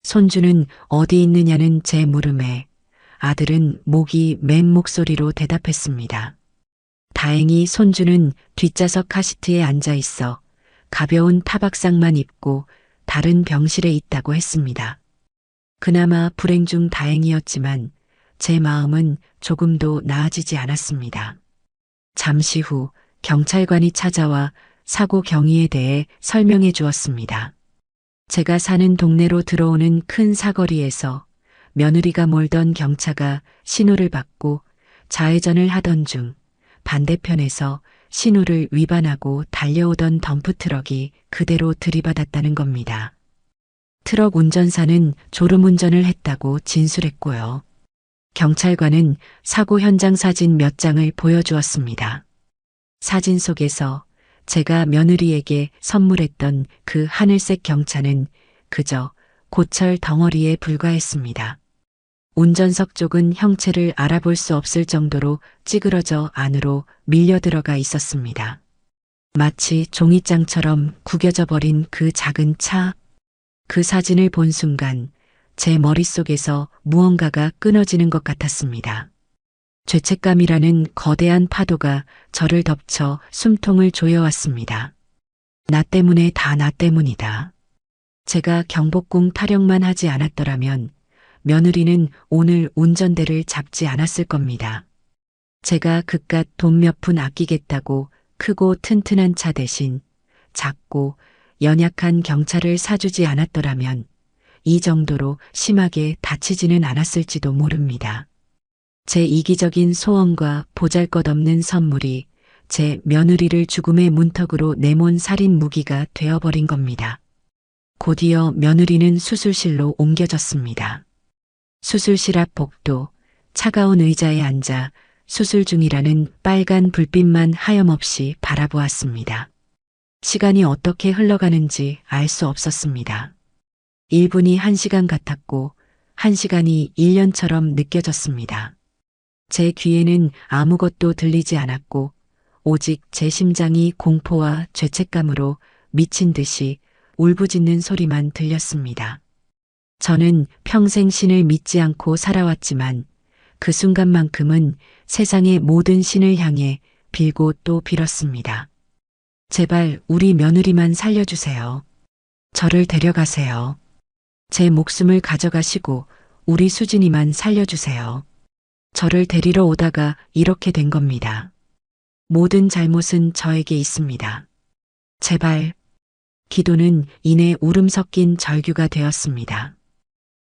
손주는 어디 있느냐는 제 물음에 아들은 목이 맨 목소리로 대답했습니다. 다행히 손주는 뒷좌석 카시트에 앉아 있어 가벼운 타박상만 입고 다른 병실에 있다고 했습니다. 그나마 불행 중 다행이었지만 제 마음은 조금도 나아지지 않았습니다. 잠시 후 경찰관이 찾아와 사고 경위에 대해 설명해 주었습니다. 제가 사는 동네로 들어오는 큰 사거리에서 며느리가 몰던 경차가 신호를 받고 좌회전을 하던 중 반대편에서 신호를 위반하고 달려오던 덤프트럭이 그대로 들이받았다는 겁니다. 트럭 운전사는 졸음운전을 했다고 진술했고요. 경찰관은 사고 현장 사진 몇 장을 보여주었습니다. 사진 속에서 제가 며느리에게 선물했던 그 하늘색 경차는 그저 고철 덩어리에 불과했습니다. 운전석 쪽은 형체를 알아볼 수 없을 정도로 찌그러져 안으로 밀려 들어가 있었습니다. 마치 종이장처럼 구겨져 버린 그 작은 차. 그 사진을 본 순간 제 머릿속에서 무언가가 끊어지는 것 같았습니다. 죄책감이라는 거대한 파도가 저를 덮쳐 숨통을 조여왔습니다. 나 때문에 다 나 때문이다. 제가 경복궁 타령만 하지 않았더라면 며느리는 오늘 운전대를 잡지 않았을 겁니다. 제가 그깟 돈 몇 푼 아끼겠다고 크고 튼튼한 차 대신 작고 연약한 경차를 사주지 않았더라면 이 정도로 심하게 다치지는 않았을지도 모릅니다. 제 이기적인 소원과 보잘것없는 선물이 제 며느리를 죽음의 문턱으로 내몬 살인 무기가 되어버린 겁니다. 곧이어 며느리는 수술실로 옮겨졌습니다. 수술실 앞 복도 차가운 의자에 앉아 수술 중이라는 빨간 불빛만 하염없이 바라보았습니다. 시간이 어떻게 흘러가는지 알 수 없었습니다. 1분이 1시간 같았고 1시간이 1년처럼 느껴졌습니다. 제 귀에는 아무것도 들리지 않았고 오직 제 심장이 공포와 죄책감으로 미친 듯이 울부짖는 소리만 들렸습니다. 저는 평생 신을 믿지 않고 살아왔지만 그 순간만큼은 세상의 모든 신을 향해 빌고 또 빌었습니다. 제발 우리 며느리만 살려주세요. 저를 데려가세요. 제 목숨을 가져가시고 우리 수진이만 살려주세요. 저를 데리러 오다가 이렇게 된 겁니다. 모든 잘못은 저에게 있습니다. 제발. 기도는 이내 울음 섞인 절규가 되었습니다.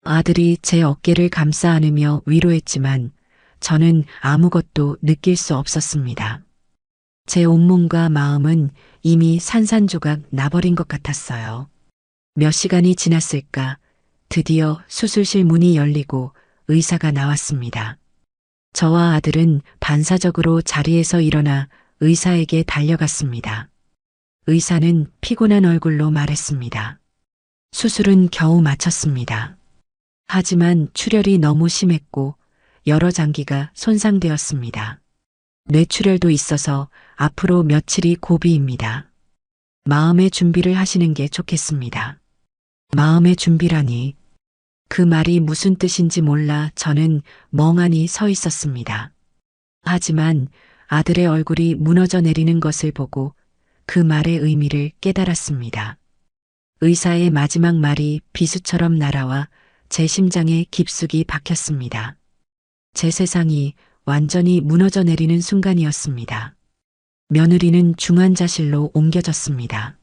아들이 제 어깨를 감싸 안으며 위로했지만 저는 아무것도 느낄 수 없었습니다. 제 온몸과 마음은 이미 산산조각 나버린 것 같았어요. 몇 시간이 지났을까 드디어 수술실 문이 열리고 의사가 나왔습니다. 저와 아들은 반사적으로 자리에서 일어나 의사에게 달려갔습니다. 의사는 피곤한 얼굴로 말했습니다. 수술은 겨우 마쳤습니다. 하지만 출혈이 너무 심했고 여러 장기가 손상되었습니다. 뇌출혈도 있어서 앞으로 며칠이 고비입니다. 마음의 준비를 하시는 게 좋겠습니다. 마음의 준비라니. 그 말이 무슨 뜻인지 몰라 저는 멍하니 서 있었습니다. 하지만 아들의 얼굴이 무너져 내리는 것을 보고 그 말의 의미를 깨달았습니다. 의사의 마지막 말이 비수처럼 날아와 제 심장에 깊숙이 박혔습니다. 제 세상이 완전히 무너져 내리는 순간이었습니다. 며느리는 중환자실로 옮겨졌습니다.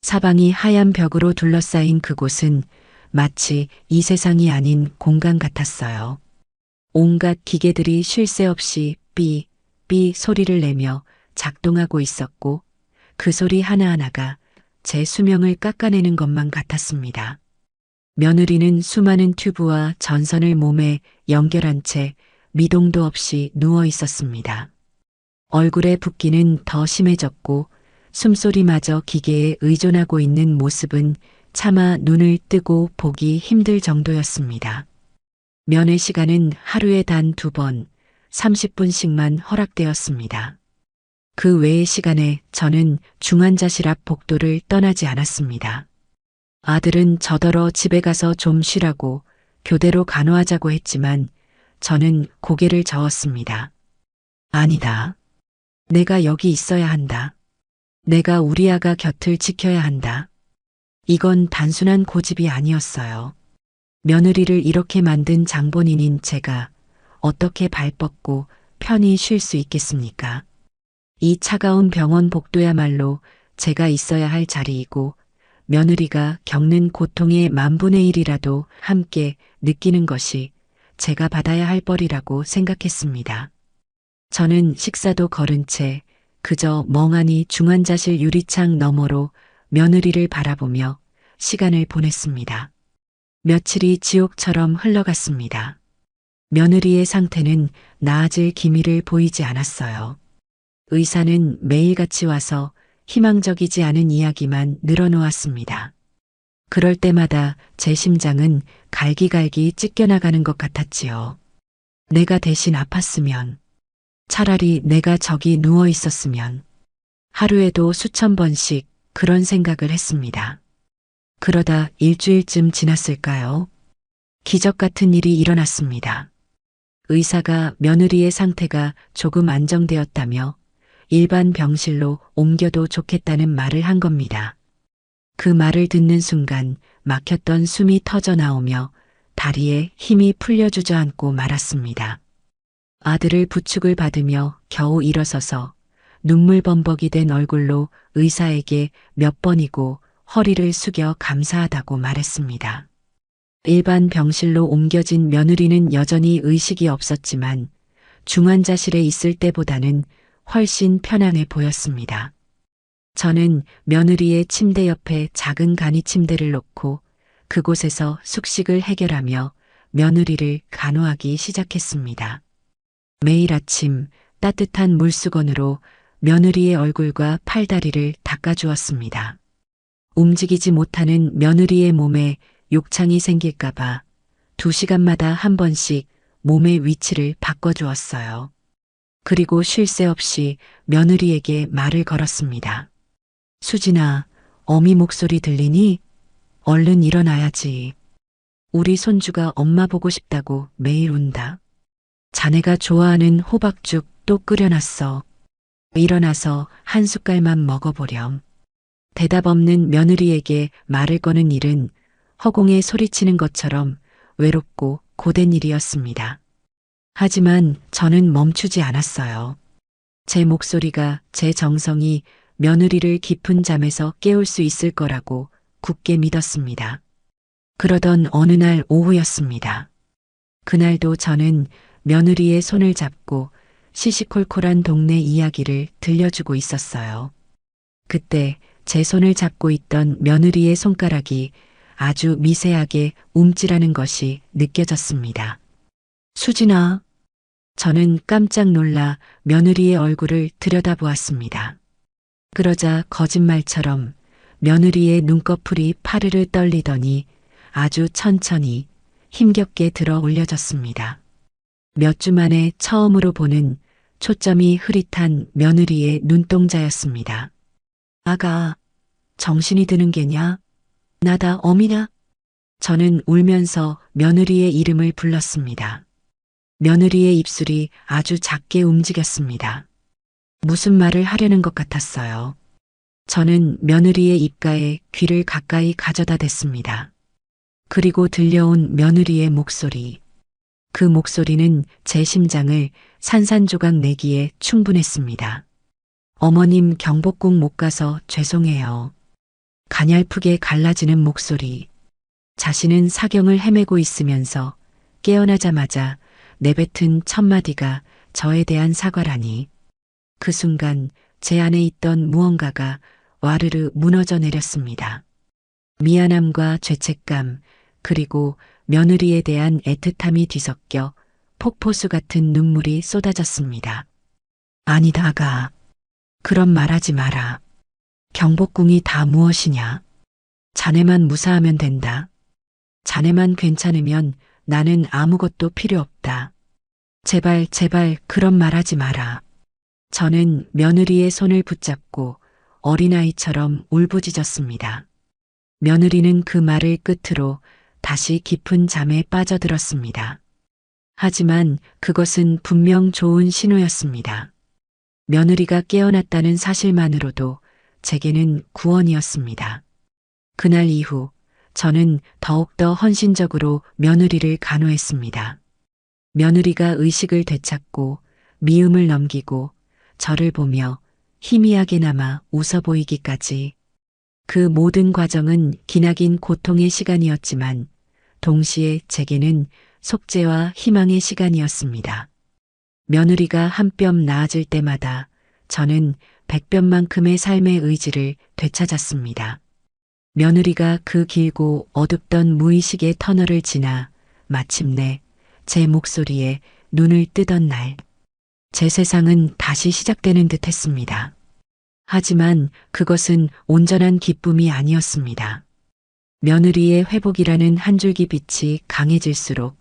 사방이 하얀 벽으로 둘러싸인 그곳은 마치 이 세상이 아닌 공간 같았어요. 온갖 기계들이 쉴 새 없이 삐, 삐 소리를 내며 작동하고 있었고 그 소리 하나하나가 제 수명을 깎아내는 것만 같았습니다. 며느리는 수많은 튜브와 전선을 몸에 연결한 채 미동도 없이 누워 있었습니다. 얼굴의 붓기는 더 심해졌고 숨소리마저 기계에 의존하고 있는 모습은 차마 눈을 뜨고 보기 힘들 정도였습니다. 면회 시간은 하루에 단 2번, 30분씩만 허락되었습니다. 그 외의 시간에 저는 중환자실 앞 복도를 떠나지 않았습니다. 아들은 저더러 집에 가서 좀 쉬라고 교대로 간호하자고 했지만 저는 고개를 저었습니다. 아니다. 내가 여기 있어야 한다. 내가 우리 아가 곁을 지켜야 한다. 이건 단순한 고집이 아니었어요. 며느리를 이렇게 만든 장본인인 제가 어떻게 발 뻗고 편히 쉴 수 있겠습니까? 이 차가운 병원 복도야말로 제가 있어야 할 자리이고 며느리가 겪는 고통의 1/1000이라도 함께 느끼는 것이 제가 받아야 할 벌이라고 생각했습니다. 저는 식사도 거른 채 그저 멍하니 중환자실 유리창 너머로 며느리를 바라보며 시간을 보냈습니다. 며칠이 지옥처럼 흘러갔습니다. 며느리의 상태는 나아질 기미를 보이지 않았어요. 의사는 매일같이 와서 희망적이지 않은 이야기만 늘어놓았습니다. 그럴 때마다 제 심장은 갈기갈기 찢겨나가는 것 같았지요. 내가 대신 아팠으면, 차라리 내가 저기 누워 있었으면, 하루에도 수천 번씩 그런 생각을 했습니다. 그러다 일주일쯤 지났을까요? 기적 같은 일이 일어났습니다. 의사가 며느리의 상태가 조금 안정되었다며 일반 병실로 옮겨도 좋겠다는 말을 한 겁니다. 그 말을 듣는 순간 막혔던 숨이 터져 나오며 다리에 힘이 풀려 주저앉고 말았습니다. 아들을 부축을 받으며 겨우 일어서서 눈물범벅이 된 얼굴로 의사에게 몇 번이고 허리를 숙여 감사하다고 말했습니다. 일반 병실로 옮겨진 며느리는 여전히 의식이 없었지만 중환자실에 있을 때보다는 훨씬 편안해 보였습니다. 저는 며느리의 침대 옆에 작은 간이 침대를 놓고 그곳에서 숙식을 해결하며 며느리를 간호하기 시작했습니다. 매일 아침 따뜻한 물수건으로 며느리의 얼굴과 팔다리를 닦아주었습니다. 움직이지 못하는 며느리의 몸에 욕창이 생길까봐 2시간마다 한 번씩 몸의 위치를 바꿔주었어요. 그리고 쉴 새 없이 며느리에게 말을 걸었습니다. 수진아, 어미 목소리 들리니? 얼른 일어나야지. 우리 손주가 엄마 보고 싶다고 매일 운다. 자네가 좋아하는 호박죽 또 끓여놨어. 일어나서 한 숟갈만 먹어보렴. 대답 없는 며느리에게 말을 거는 일은 허공에 소리치는 것처럼 외롭고 고된 일이었습니다. 하지만 저는 멈추지 않았어요. 제 목소리가, 제 정성이 며느리를 깊은 잠에서 깨울 수 있을 거라고 굳게 믿었습니다. 그러던 어느 날 오후였습니다. 그날도 저는 며느리의 손을 잡고 시시콜콜한 동네 이야기를 들려주고 있었어요. 그때 제 손을 잡고 있던 며느리의 손가락이 아주 미세하게 움찔하는 것이 느껴졌습니다. 수진아. 저는 깜짝 놀라 며느리의 얼굴을 들여다보았습니다. 그러자 거짓말처럼 며느리의 눈꺼풀이 파르르 떨리더니 아주 천천히 힘겹게 들어 올려졌습니다. 몇 주 만에 처음으로 보는 초점이 흐릿한 며느리의 눈동자였습니다. 아가, 정신이 드는 게냐? 나다 어미냐? 저는 울면서 며느리의 이름을 불렀습니다. 며느리의 입술이 아주 작게 움직였습니다. 무슨 말을 하려는 것 같았어요. 저는 며느리의 입가에 귀를 가까이 가져다 댔습니다. 그리고 들려온 며느리의 목소리. 그 목소리는 제 심장을 산산조각 내기에 충분했습니다. 어머님 경복궁 못 가서 죄송해요. 가냘프게 갈라지는 목소리. 자신은 사경을 헤매고 있으면서 깨어나자마자 내뱉은 첫마디가 저에 대한 사과라니. 그 순간 제 안에 있던 무언가가 와르르 무너져 내렸습니다. 미안함과 죄책감, 그리고 며느리에 대한 애틋함이 뒤섞여 폭포수 같은 눈물이 쏟아졌습니다. 아니다가. 그런 말하지 마라. 경복궁이 다 무엇이냐. 자네만 무사하면 된다. 자네만 괜찮으면 나는 아무것도 필요 없다. 제발 제발 그런 말하지 마라. 저는 며느리의 손을 붙잡고 어린아이처럼 울부짖었습니다. 며느리는 그 말을 끝으로 다시 깊은 잠에 빠져들었습니다. 하지만 그것은 분명 좋은 신호였습니다. 며느리가 깨어났다는 사실만으로도 제게는 구원이었습니다. 그날 이후 저는 더욱더 헌신적으로 며느리를 간호했습니다. 며느리가 의식을 되찾고 미움을 넘기고 저를 보며 희미하게나마 웃어 보이기까지. 그 모든 과정은 기나긴 고통의 시간이었지만 동시에 제게는 속죄와 희망의 시간이었습니다. 며느리가 한 뼘 나아질 때마다 저는 100뼘만큼의 삶의 의지를 되찾았습니다. 며느리가 그 길고 어둡던 무의식의 터널을 지나 마침내 제 목소리에 눈을 뜨던 날, 제 세상은 다시 시작되는 듯 했습니다. 하지만 그것은 온전한 기쁨이 아니었습니다. 며느리의 회복이라는 한 줄기 빛이 강해질수록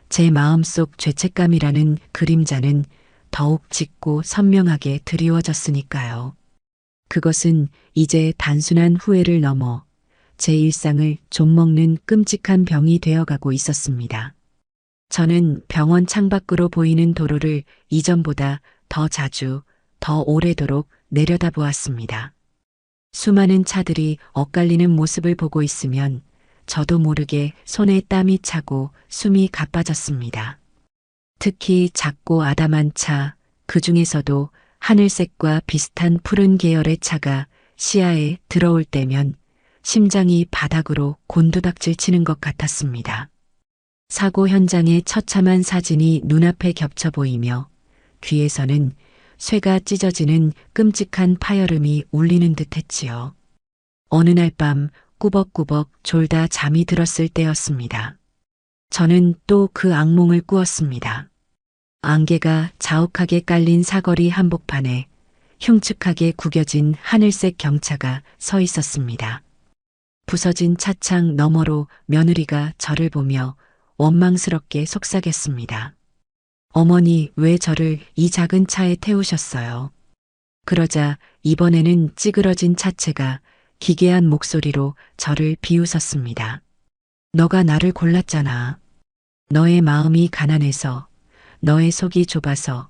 제 마음속 죄책감이라는 그림자는 더욱 짙고 선명하게 드리워졌으니까요. 그것은 이제 단순한 후회를 넘어 제 일상을 좀먹는 끔찍한 병이 되어가고 있었습니다. 저는 병원 창밖으로 보이는 도로를 이전보다 더 자주, 더 오래도록 내려다보았습니다. 수많은 차들이 엇갈리는 모습을 보고 있으면 저도 모르게 손에 땀이 차고 숨이 가빠졌습니다. 특히 작고 아담한 차, 그 중에서도 하늘색과 비슷한 푸른 계열의 차가 시야에 들어올 때면 심장이 바닥으로 곤두박질 치는 것 같았습니다. 사고 현장의 처참한 사진이 눈앞에 겹쳐 보이며 귀에서는 쇠가 찢어지는 끔찍한 파열음이 울리는 듯 했지요. 어느 날 밤 꾸벅꾸벅 졸다 잠이 들었을 때였습니다. 저는 또 그 악몽을 꾸었습니다. 안개가 자욱하게 깔린 사거리 한복판에 흉측하게 구겨진 하늘색 경차가 서 있었습니다. 부서진 차창 너머로 며느리가 저를 보며 원망스럽게 속삭였습니다. 어머니, 왜 저를 이 작은 차에 태우셨어요? 그러자 이번에는 찌그러진 차체가 기괴한 목소리로 저를 비웃었습니다. 너가 나를 골랐잖아. 너의 마음이 가난해서, 너의 속이 좁아서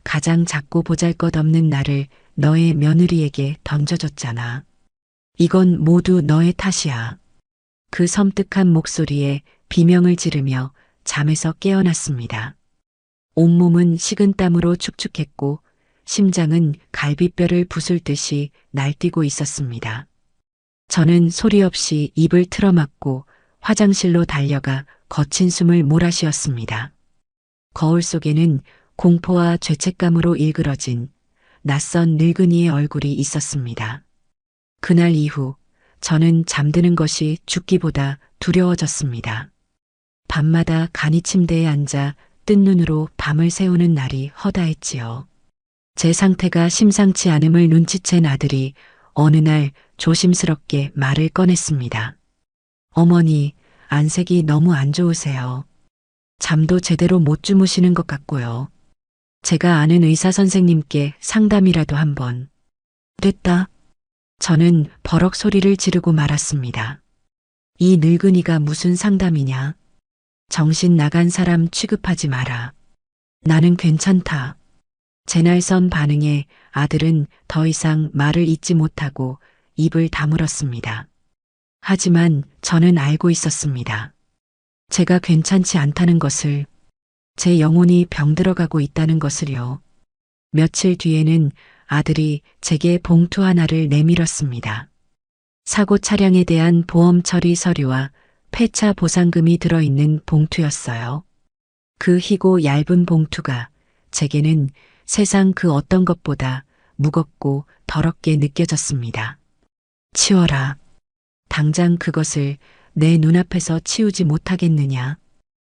가장 작고 보잘것없는 나를 너의 며느리에게 던져줬잖아. 이건 모두 너의 탓이야. 그 섬뜩한 목소리에 비명을 지르며 잠에서 깨어났습니다. 온몸은 식은땀으로 축축했고 심장은 갈비뼈를 부술 듯이 날뛰고 있었습니다. 저는 소리 없이 입을 틀어막고 화장실로 달려가 거친 숨을 몰아쉬었습니다. 거울 속에는 공포와 죄책감으로 일그러진 낯선 늙은이의 얼굴이 있었습니다. 그날 이후 저는 잠드는 것이 죽기보다 두려워졌습니다. 밤마다 간이 침대에 앉아 뜬 눈으로 밤을 새우는 날이 허다했지요. 제 상태가 심상치 않음을 눈치챈 아들이 어느 날 조심스럽게 말을 꺼냈습니다. 어머니, 안색이 너무 안 좋으세요. 잠도 제대로 못 주무시는 것 같고요. 제가 아는 의사 선생님께 상담이라도 한번. 됐다. 저는 버럭 소리를 지르고 말았습니다. 이 늙은이가 무슨 상담이냐. 정신 나간 사람 취급하지 마라. 나는 괜찮다. 제 날선 반응에 아들은 더 이상 말을 잇지 못하고 입을 다물었습니다. 하지만 저는 알고 있었습니다. 제가 괜찮지 않다는 것을, 제 영혼이 병들어가고 있다는 것을요. 며칠 뒤에는 아들이 제게 봉투 하나를 내밀었습니다. 사고 차량에 대한 보험 처리 서류와 폐차 보상금이 들어있는 봉투였어요. 그 희고 얇은 봉투가 제게는 세상 그 어떤 것보다 무겁고 더럽게 느껴졌습니다. 치워라. 당장 그것을 내 눈앞에서 치우지 못하겠느냐.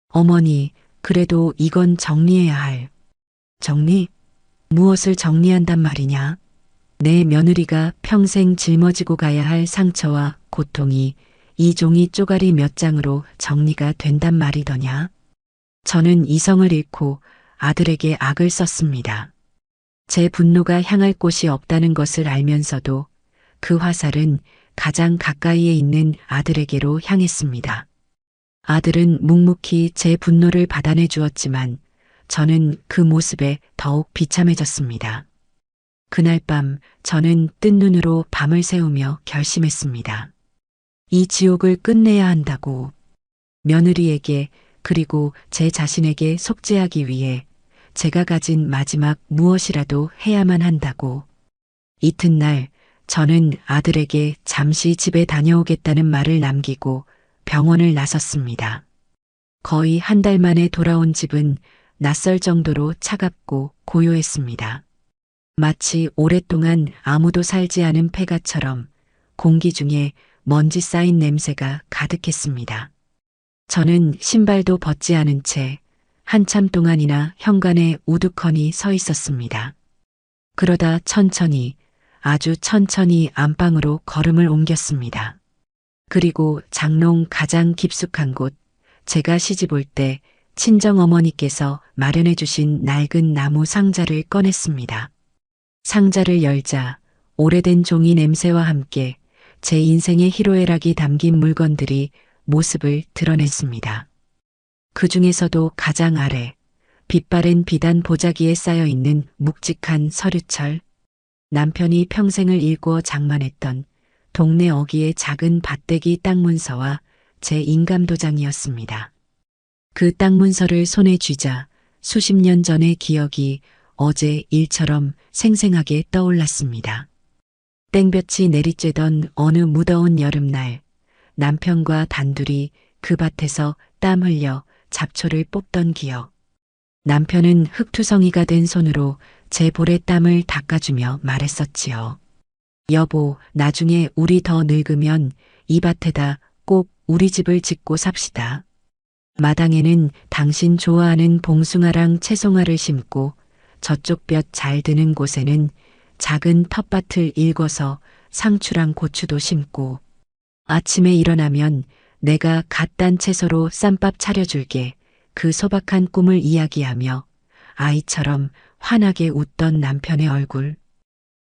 어머니, 그래도 이건 정리해야 할. 정리? 무엇을 정리한단 말이냐? 내 며느리가 평생 짊어지고 가야 할 상처와 고통이 이 종이 쪼가리 몇 장으로 정리가 된단 말이더냐? 저는 이성을 잃고 아들에게 악을 썼습니다. 제 분노가 향할 곳이 없다는 것을 알면서도 그 화살은 가장 가까이에 있는 아들에게로 향했습니다. 아들은 묵묵히 제 분노를 받아내 주었지만 저는 그 모습에 더욱 비참해졌습니다. 그날 밤 저는 뜬 눈으로 밤을 새우며 결심했습니다. 이 지옥을 끝내야 한다고. 며느리에게 그리고 제 자신에게 속죄하기 위해 제가 가진 마지막 무엇이라도 해야만 한다고. 이튿날 저는 아들에게 잠시 집에 다녀오겠다는 말을 남기고 병원을 나섰습니다. 거의 한 달 만에 돌아온 집은 낯설 정도로 차갑고 고요했습니다. 마치 오랫동안 아무도 살지 않은 폐가처럼 공기 중에 먼지 쌓인 냄새가 가득했습니다. 저는 신발도 벗지 않은 채 한참 동안이나 현관에 우두커니 서 있었습니다. 그러다 천천히, 아주 천천히 안방으로 걸음을 옮겼습니다. 그리고 장롱 가장 깊숙한 곳, 제가 시집올 때 친정어머니께서 마련해 주신 낡은 나무 상자를 꺼냈습니다. 상자를 열자 오래된 종이 냄새와 함께 제 인생의 희로애락이 담긴 물건들이 모습을 드러냈습니다. 그 중에서도 가장 아래 빛바랜 비단 보자기에 쌓여 있는 묵직한 서류철, 남편이 평생을 일구어 장만했던 동네 어귀의 작은 밭대기 땅 문서와 제 인감도장이었습니다. 그 땅 문서를 손에 쥐자 수십 년 전의 기억이 어제 일처럼 생생하게 떠올랐습니다. 땡볕이 내리쬐던 어느 무더운 여름날, 남편과 단둘이 그 밭에서 땀 흘려 잡초를 뽑던 기억. 남편은 흙투성이가 된 손으로 제 볼에 땀을 닦아주며 말했었지요. 여보, 나중에 우리 더 늙으면 이 밭에다 꼭 우리 집을 짓고 삽시다. 마당에는 당신 좋아하는 봉숭아랑 채송화를 심고 저쪽 볕 잘 드는 곳에는 작은 텃밭을 일궈서 상추랑 고추도 심고 아침에 일어나면 내가 갓 딴 채소로 쌈밥 차려줄게. 그 소박한 꿈을 이야기하며 아이처럼 환하게 웃던 남편의 얼굴.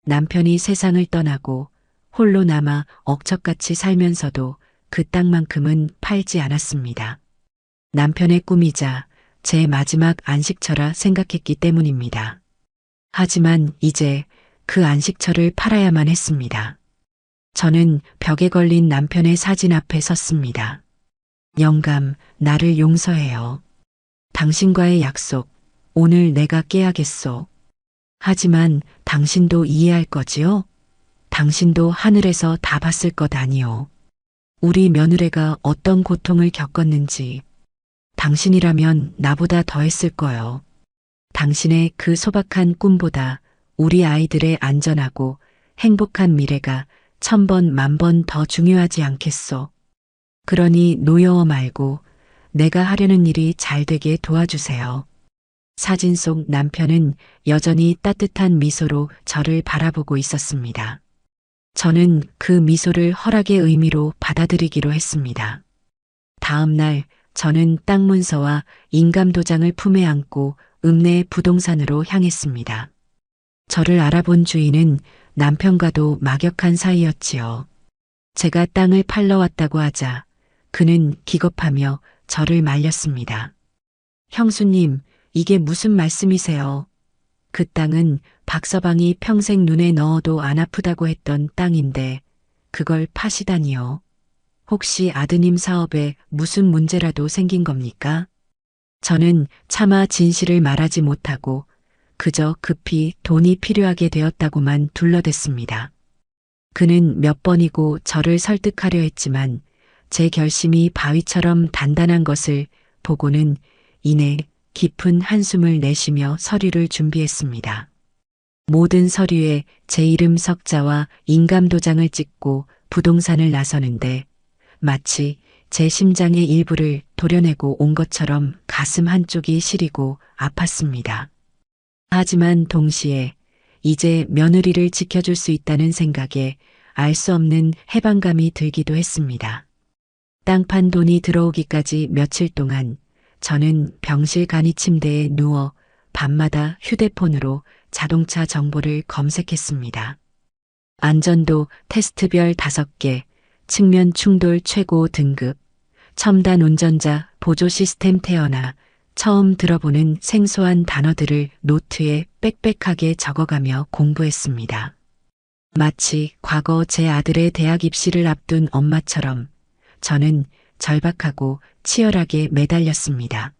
남편이 세상을 떠나고 홀로 남아 억척같이 살면서도 그 땅만큼은 팔지 않았습니다. 남편의 꿈이자 제 마지막 안식처라 생각했기 때문입니다. 하지만 이제 그 안식처를 팔아야만 했습니다. 저는 벽에 걸린 남편의 사진 앞에 섰습니다. 영감, 나를 용서해요. 당신과의 약속, 오늘 내가 깨야겠소. 하지만 당신도 이해할 거지요? 당신도 하늘에서 다 봤을 것 아니오. 우리 며느리가 어떤 고통을 겪었는지 당신이라면 나보다 더 했을 거요. 당신의 그 소박한 꿈보다 우리 아이들의 안전하고 행복한 미래가 1000번, 10,000번 더 중요하지 않겠소. 그러니 노여워 말고 내가 하려는 일이 잘 되게 도와주세요. 사진 속 남편은 여전히 따뜻한 미소로 저를 바라보고 있었습니다. 저는 그 미소를 허락의 의미로 받아들이기로 했습니다. 다음 날 저는 땅 문서와 인감도장을 품에 안고 읍내 부동산으로 향했습니다. 저를 알아본 주인은 남편과도 막역한 사이였지요. 제가 땅을 팔러 왔다고 하자 그는 기겁하며 저를 말렸습니다. 형수님, 이게 무슨 말씀이세요? 그 땅은 박서방이 평생 눈에 넣어도 안 아프다고 했던 땅인데 그걸 파시다니요. 혹시 아드님 사업에 무슨 문제라도 생긴 겁니까? 저는 차마 진실을 말하지 못하고 그저 급히 돈이 필요하게 되었다고만 둘러댔습니다. 그는 몇 번이고 저를 설득하려 했지만 제 결심이 바위처럼 단단한 것을 보고는 이내 깊은 한숨을 내쉬며 서류를 준비했습니다. 모든 서류에 제 이름 석자와 인감도장을 찍고 부동산을 나서는데 마치 제 심장의 일부를 도려내고 온 것처럼 가슴 한쪽이 시리고 아팠습니다. 하지만 동시에 이제 며느리를 지켜줄 수 있다는 생각에 알 수 없는 해방감이 들기도 했습니다. 땅 판 돈이 들어오기까지 며칠 동안 저는 병실 간이 침대에 누워 밤마다 휴대폰으로 자동차 정보를 검색했습니다. 안전도 테스트별 5개, 측면 충돌 최고 등급, 첨단 운전자 보조 시스템 태어나 처음 들어보는 생소한 단어들을 노트에 빽빽하게 적어가며 공부했습니다. 마치 과거 제 아들의 대학 입시를 앞둔 엄마처럼 저는 절박하고 치열하게 매달렸습니다.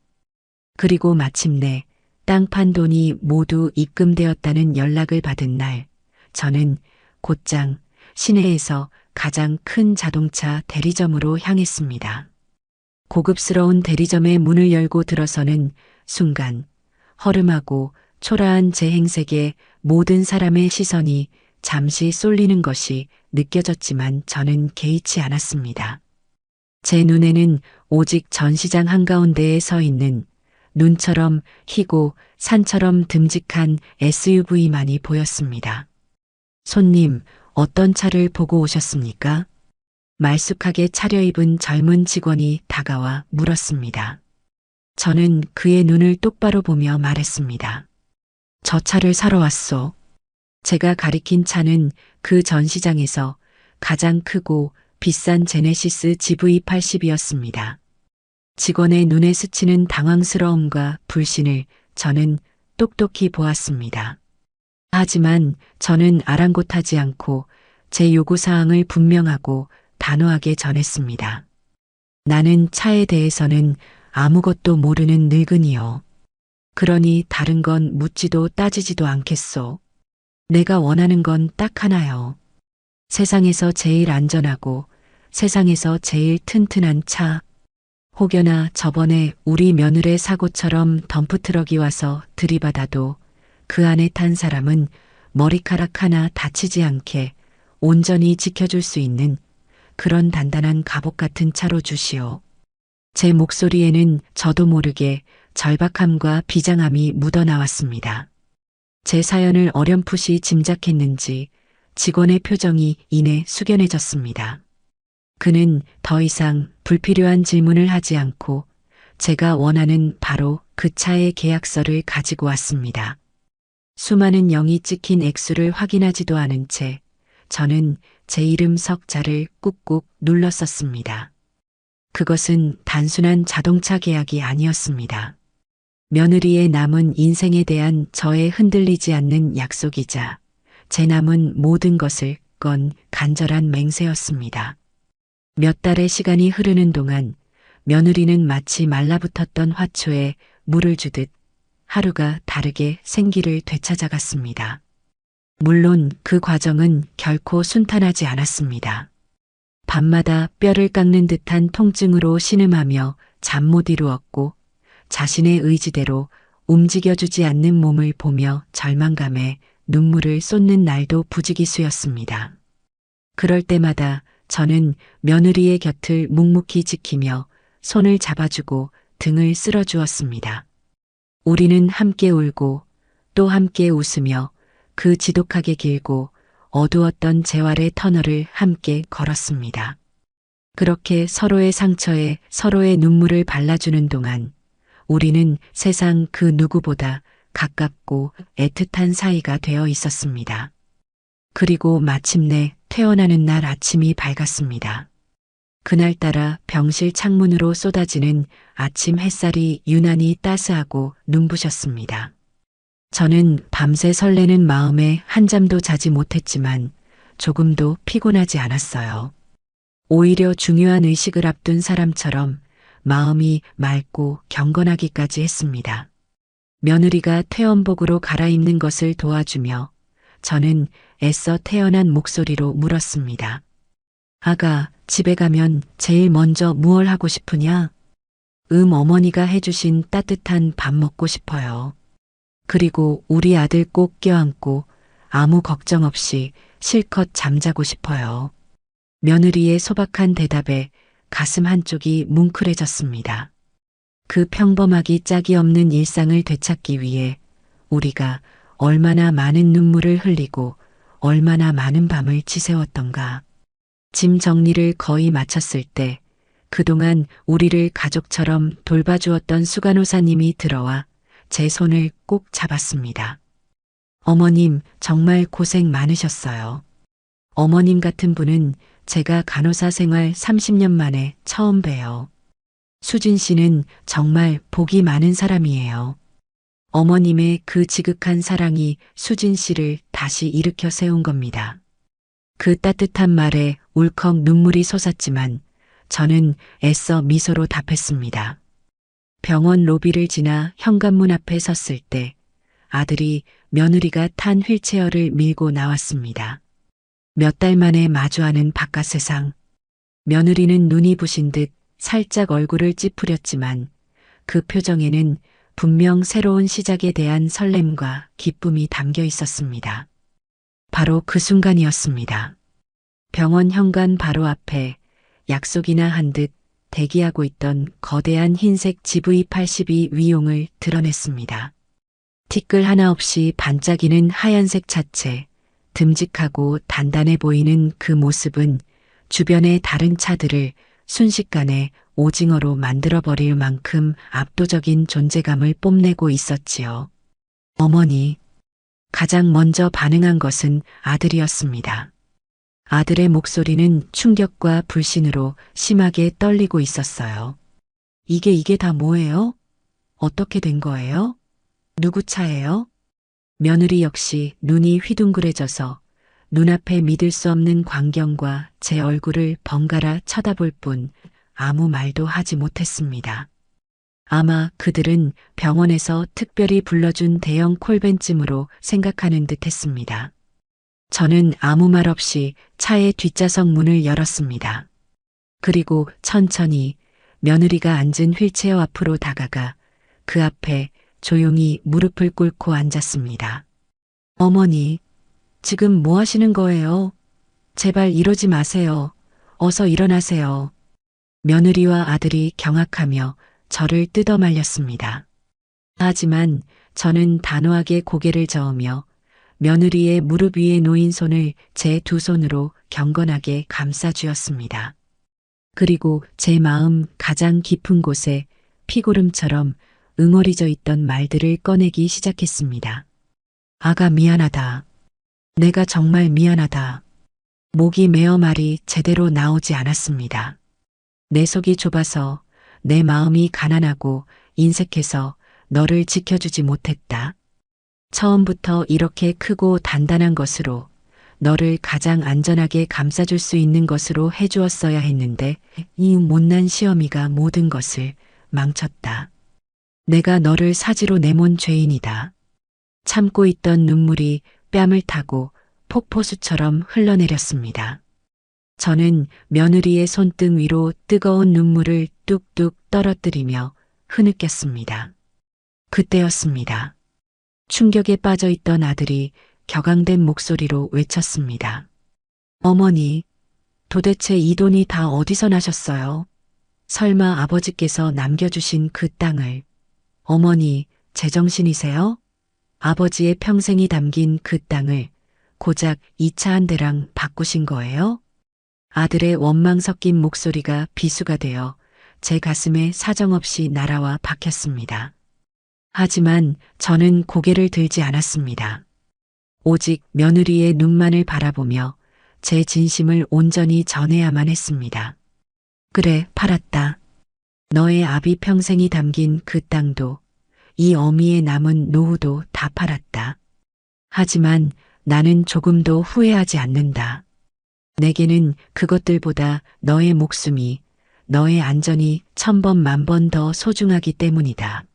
그리고 마침내 땅 판 돈이 모두 입금되었다는 연락을 받은 날, 저는 곧장 시내에서 가장 큰 자동차 대리점으로 향했습니다. 고급스러운 대리점의 문을 열고 들어서는 순간 허름하고 초라한 제 행색에 모든 사람의 시선이 잠시 쏠리는 것이 느껴졌지만 저는 개의치 않았습니다. 제 눈에는 오직 전시장 한가운데에 서 있는 눈처럼 희고 산처럼 듬직한 SUV만이 보였습니다. 손님, 어떤 차를 보고 오셨습니까? 말쑥하게 차려입은 젊은 직원이 다가와 물었습니다. 저는 그의 눈을 똑바로 보며 말했습니다. 저 차를 사러 왔소. 제가 가리킨 차는 그 전시장에서 가장 크고 비싼 제네시스 GV80이었습니다. 직원의 눈에 스치는 당황스러움과 불신을 저는 똑똑히 보았습니다. 하지만 저는 아랑곳하지 않고 제 요구사항을 분명하고 단호하게 전했습니다. 나는 차에 대해서는 아무것도 모르는 늙은이요. 그러니 다른 건 묻지도 따지지도 않겠소. 내가 원하는 건 딱 하나요. 세상에서 제일 안전하고 세상에서 제일 튼튼한 차. 혹여나 저번에 우리 며느리의 사고처럼 덤프트럭이 와서 들이받아도 그 안에 탄 사람은 머리카락 하나 다치지 않게 온전히 지켜줄 수 있는 그런 단단한 갑옷 같은 차로 주시오. 제 목소리에는 저도 모르게 절박함과 비장함이 묻어나왔습니다. 제 사연을 어렴풋이 짐작했는지 직원의 표정이 이내 숙연해졌습니다. 그는 더 이상 불필요한 질문을 하지 않고 제가 원하는 바로 그 차의 계약서를 가지고 왔습니다. 수많은 0이 찍힌 액수를 확인하지도 않은 채 저는 제 이름 석자를 꾹꾹 눌렀었습니다. 그것은 단순한 자동차 계약이 아니었습니다. 며느리의 남은 인생에 대한 저의 흔들리지 않는 약속이자 제 남은 모든 것을 건 간절한 맹세였습니다. 몇 달의 시간이 흐르는 동안 며느리는 마치 말라붙었던 화초에 물을 주듯 하루가 다르게 생기를 되찾아갔습니다. 물론 그 과정은 결코 순탄하지 않았습니다. 밤마다 뼈를 깎는 듯한 통증으로 신음하며 잠 못 이루었고 자신의 의지대로 움직여주지 않는 몸을 보며 절망감에 눈물을 쏟는 날도 부지기수였습니다. 그럴 때마다 저는 며느리의 곁을 묵묵히 지키며 손을 잡아주고 등을 쓸어주었습니다. 우리는 함께 울고 또 함께 웃으며 그 지독하게 길고 어두웠던 재활의 터널을 함께 걸었습니다. 그렇게 서로의 상처에 서로의 눈물을 발라주는 동안 우리는 세상 그 누구보다 가깝고 애틋한 사이가 되어 있었습니다. 그리고 마침내 퇴원하는 날 아침이 밝았습니다. 그날따라 병실 창문으로 쏟아지는 아침 햇살이 유난히 따스하고 눈부셨습니다. 저는 밤새 설레는 마음에 한잠도 자지 못했지만 조금도 피곤하지 않았어요. 오히려 중요한 의식을 앞둔 사람처럼 마음이 맑고 경건하기까지 했습니다. 며느리가 퇴원복으로 갈아입는 것을 도와주며 저는 애써 태어난 목소리로 물었습니다. 아가, 집에 가면 제일 먼저 무얼 하고 싶으냐? 어머니가 해주신 따뜻한 밥 먹고 싶어요. 그리고 우리 아들 꼭 껴안고 아무 걱정 없이 실컷 잠자고 싶어요. 며느리의 소박한 대답에 가슴 한쪽이 뭉클해졌습니다. 그 평범하기 짝이 없는 일상을 되찾기 위해 우리가 얼마나 많은 눈물을 흘리고 얼마나 많은 밤을 지새웠던가. 짐 정리를 거의 마쳤을 때 그동안 우리를 가족처럼 돌봐주었던 수간호사님이 들어와 제 손을 꼭 잡았습니다. 어머님, 정말 고생 많으셨어요. 어머님 같은 분은 제가 간호사 생활 30년 만에 처음 봬요. 수진 씨는 정말 복이 많은 사람이에요. 어머님의 그 지극한 사랑이 수진 씨를 다시 일으켜 세운 겁니다. 그 따뜻한 말에 울컥 눈물이 솟았지만 저는 애써 미소로 답했습니다. 병원 로비를 지나 현관문 앞에 섰을 때 아들이 며느리가 탄 휠체어를 밀고 나왔습니다. 몇 달 만에 마주하는 바깥 세상. 며느리는 눈이 부신 듯 살짝 얼굴을 찌푸렸지만 그 표정에는 분명 새로운 시작에 대한 설렘과 기쁨이 담겨 있었습니다. 바로 그 순간이었습니다. 병원 현관 바로 앞에 약속이나 한 듯 대기하고 있던 거대한 흰색 GV82 위용을 드러냈습니다. 티끌 하나 없이 반짝이는 하얀색 차체, 듬직하고 단단해 보이는 그 모습은 주변의 다른 차들을 순식간에 오징어로 만들어버릴 만큼 압도적인 존재감을 뽐내고 있었지요. 어머니, 가장 먼저 반응한 것은 아들이었습니다. 아들의 목소리는 충격과 불신으로 심하게 떨리고 있었어요. 이게 다 뭐예요? 어떻게 된 거예요? 누구 차예요? 며느리 역시 눈이 휘둥그레져서 눈앞에 믿을 수 없는 광경과 제 얼굴을 번갈아 쳐다볼 뿐 아무 말도 하지 못했습니다. 아마 그들은 병원에서 특별히 불러준 대형 콜벤쯤으로 생각하는 듯 했습니다. 저는 아무 말 없이 차의 뒷좌석 문을 열었습니다. 그리고 천천히 며느리가 앉은 휠체어 앞으로 다가가 그 앞에 조용히 무릎을 꿇고 앉았습니다. 어머니, 지금 뭐 하시는 거예요? 제발 이러지 마세요. 어서 일어나세요. 며느리와 아들이 경악하며 저를 뜯어 말렸습니다. 하지만 저는 단호하게 고개를 저으며 며느리의 무릎 위에 놓인 손을 제 두 손으로 경건하게 감싸 주었습니다. 그리고 제 마음 가장 깊은 곳에 피고름처럼 응어리져 있던 말들을 꺼내기 시작했습니다. 아가 미안하다. 내가 정말 미안하다. 목이 메어 말이 제대로 나오지 않았습니다. 내 속이 좁아서 내 마음이 가난하고 인색해서 너를 지켜주지 못했다. 처음부터 이렇게 크고 단단한 것으로 너를 가장 안전하게 감싸줄 수 있는 것으로 해주었어야 했는데 이 못난 시어미가 모든 것을 망쳤다. 내가 너를 사지로 내몬 죄인이다. 참고 있던 눈물이 뺨을 타고 폭포수처럼 흘러내렸습니다. 저는 며느리의 손등 위로 뜨거운 눈물을 뚝뚝 떨어뜨리며 흐느꼈습니다. 그때였습니다. 충격에 빠져 있던 아들이 격앙된 목소리로 외쳤습니다. 어머니, 도대체 이 돈이 다 어디서 나셨어요? 설마 아버지께서 남겨주신 그 땅을. 어머니, 제정신이세요? 아버지의 평생이 담긴 그 땅을 고작 이 차 한 대랑 바꾸신 거예요? 아들의 원망 섞인 목소리가 비수가 되어 제 가슴에 사정없이 날아와 박혔습니다. 하지만 저는 고개를 들지 않았습니다. 오직 며느리의 눈만을 바라보며 제 진심을 온전히 전해야만 했습니다. 그래, 팔았다. 너의 아비 평생이 담긴 그 땅도 이 어미의 남은 노후도 다 팔았다. 하지만 나는 조금도 후회하지 않는다. 내게는 그것들보다 너의 목숨이, 너의 안전이 1000번, 10,000번 더 소중하기 때문이다.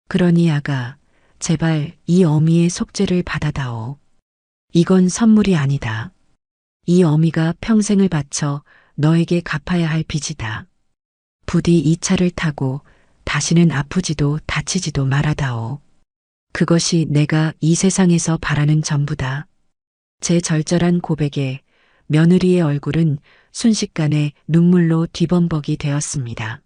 그러니 아가, 제발 이 어미의 속죄를 받아다오. 이건 선물이 아니다. 이 어미가 평생을 바쳐 너에게 갚아야 할 빚이다. 부디 이 차를 타고 다시는 아프지도 다치지도 말아다오. 그것이 내가 이 세상에서 바라는 전부다. 제 절절한 고백에 며느리의 얼굴은 순식간에 눈물로 뒤범벅이 되었습니다.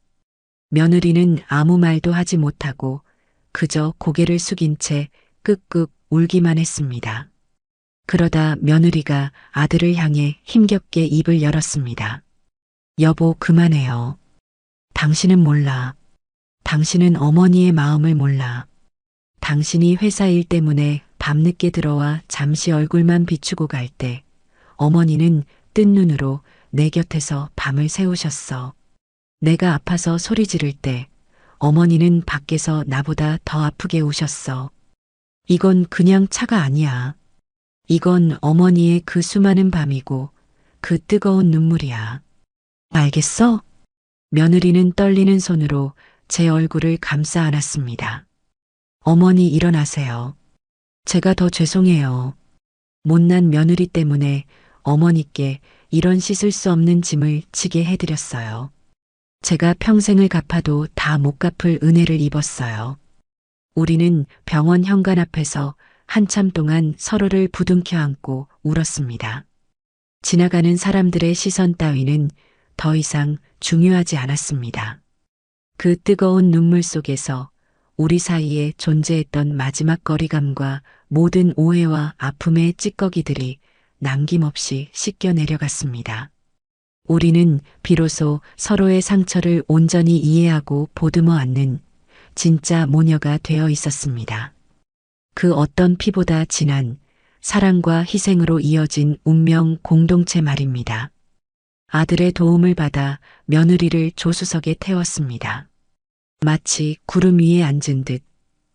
며느리는 아무 말도 하지 못하고 그저 고개를 숙인 채 끄끄 울기만 했습니다. 그러다 며느리가 아들을 향해 힘겹게 입을 열었습니다. 여보, 그만해요. 당신은 몰라. 당신은 어머니의 마음을 몰라. 당신이 회사 일 때문에 밤늦게 들어와 잠시 얼굴만 비추고 갈 때 어머니는 뜬 눈으로 내 곁에서 밤을 새우셨어. 내가 아파서 소리 지를 때 어머니는 밖에서 나보다 더 아프게 우셨어. 이건 그냥 차가 아니야. 이건 어머니의 그 수많은 밤이고 그 뜨거운 눈물이야. 알겠어? 며느리는 떨리는 손으로 제 얼굴을 감싸 안았습니다. 어머니, 일어나세요. 제가 더 죄송해요. 못난 며느리 때문에 어머니께 이런 씻을 수 없는 짐을 지게 해드렸어요. 제가 평생을 갚아도 다 못 갚을 은혜를 입었어요. 우리는 병원 현관 앞에서 한참 동안 서로를 부둥켜 안고 울었습니다. 지나가는 사람들의 시선 따위는 더 이상 중요하지 않았습니다. 그 뜨거운 눈물 속에서 우리 사이에 존재했던 마지막 거리감과 모든 오해와 아픔의 찌꺼기들이 남김없이 씻겨 내려갔습니다. 우리는 비로소 서로의 상처를 온전히 이해하고 보듬어 안는 진짜 모녀가 되어 있었습니다. 그 어떤 피보다 진한 사랑과 희생으로 이어진 운명 공동체 말입니다. 아들의 도움을 받아 며느리를 조수석에 태웠습니다. 마치 구름 위에 앉은 듯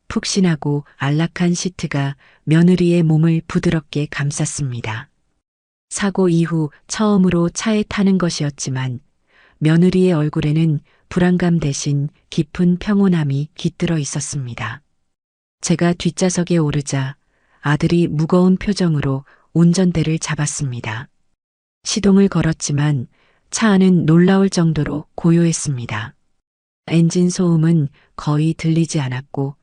푹신하고 안락한 시트가 며느리의 몸을 부드럽게 감쌌습니다. 사고 이후 처음으로 차에 타는 것이었지만 며느리의 얼굴에는 불안감 대신 깊은 평온함이 깃들어 있었습니다. 제가 뒷좌석에 오르자 아들이 무거운 표정으로 운전대를 잡았습니다. 시동을 걸었지만 차 안은 놀라울 정도로 고요했습니다. 엔진 소음은 거의 들리지 않았고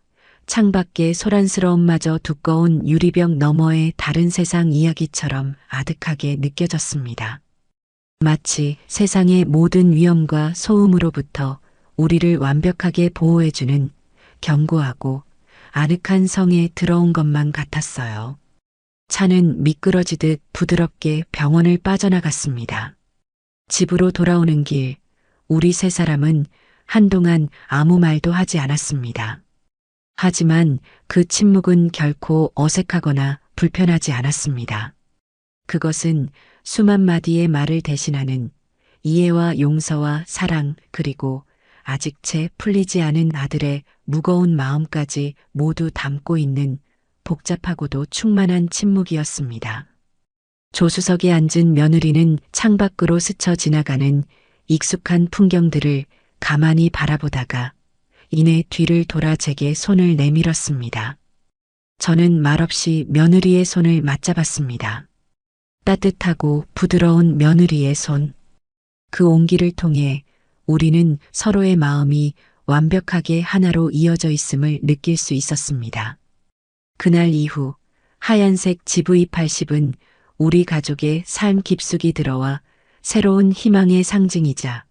창밖의 소란스러움마저 두꺼운 유리벽 너머의 다른 세상 이야기처럼 아득하게 느껴졌습니다. 마치 세상의 모든 위험과 소음으로부터 우리를 완벽하게 보호해주는 견고하고 아늑한 성에 들어온 것만 같았어요. 차는 미끄러지듯 부드럽게 병원을 빠져나갔습니다. 집으로 돌아오는 길, 우리 세 사람은 한동안 아무 말도 하지 않았습니다. 하지만 그 침묵은 결코 어색하거나 불편하지 않았습니다. 그것은 수만 마디의 말을 대신하는 이해와 용서와 사랑, 그리고 아직 채 풀리지 않은 아들의 무거운 마음까지 모두 담고 있는 복잡하고도 충만한 침묵이었습니다. 조수석에 앉은 며느리는 창밖으로 스쳐 지나가는 익숙한 풍경들을 가만히 바라보다가 이내 뒤를 돌아 제게 손을 내밀었습니다. 저는 말없이 며느리의 손을 맞잡았습니다. 따뜻하고 부드러운 며느리의 손. 그 온기를 통해 우리는 서로의 마음이 완벽하게 하나로 이어져 있음을 느낄 수 있었습니다. 그날 이후 하얀색 GV80은 우리 가족의 삶 깊숙이 들어와 새로운 희망의 상징이자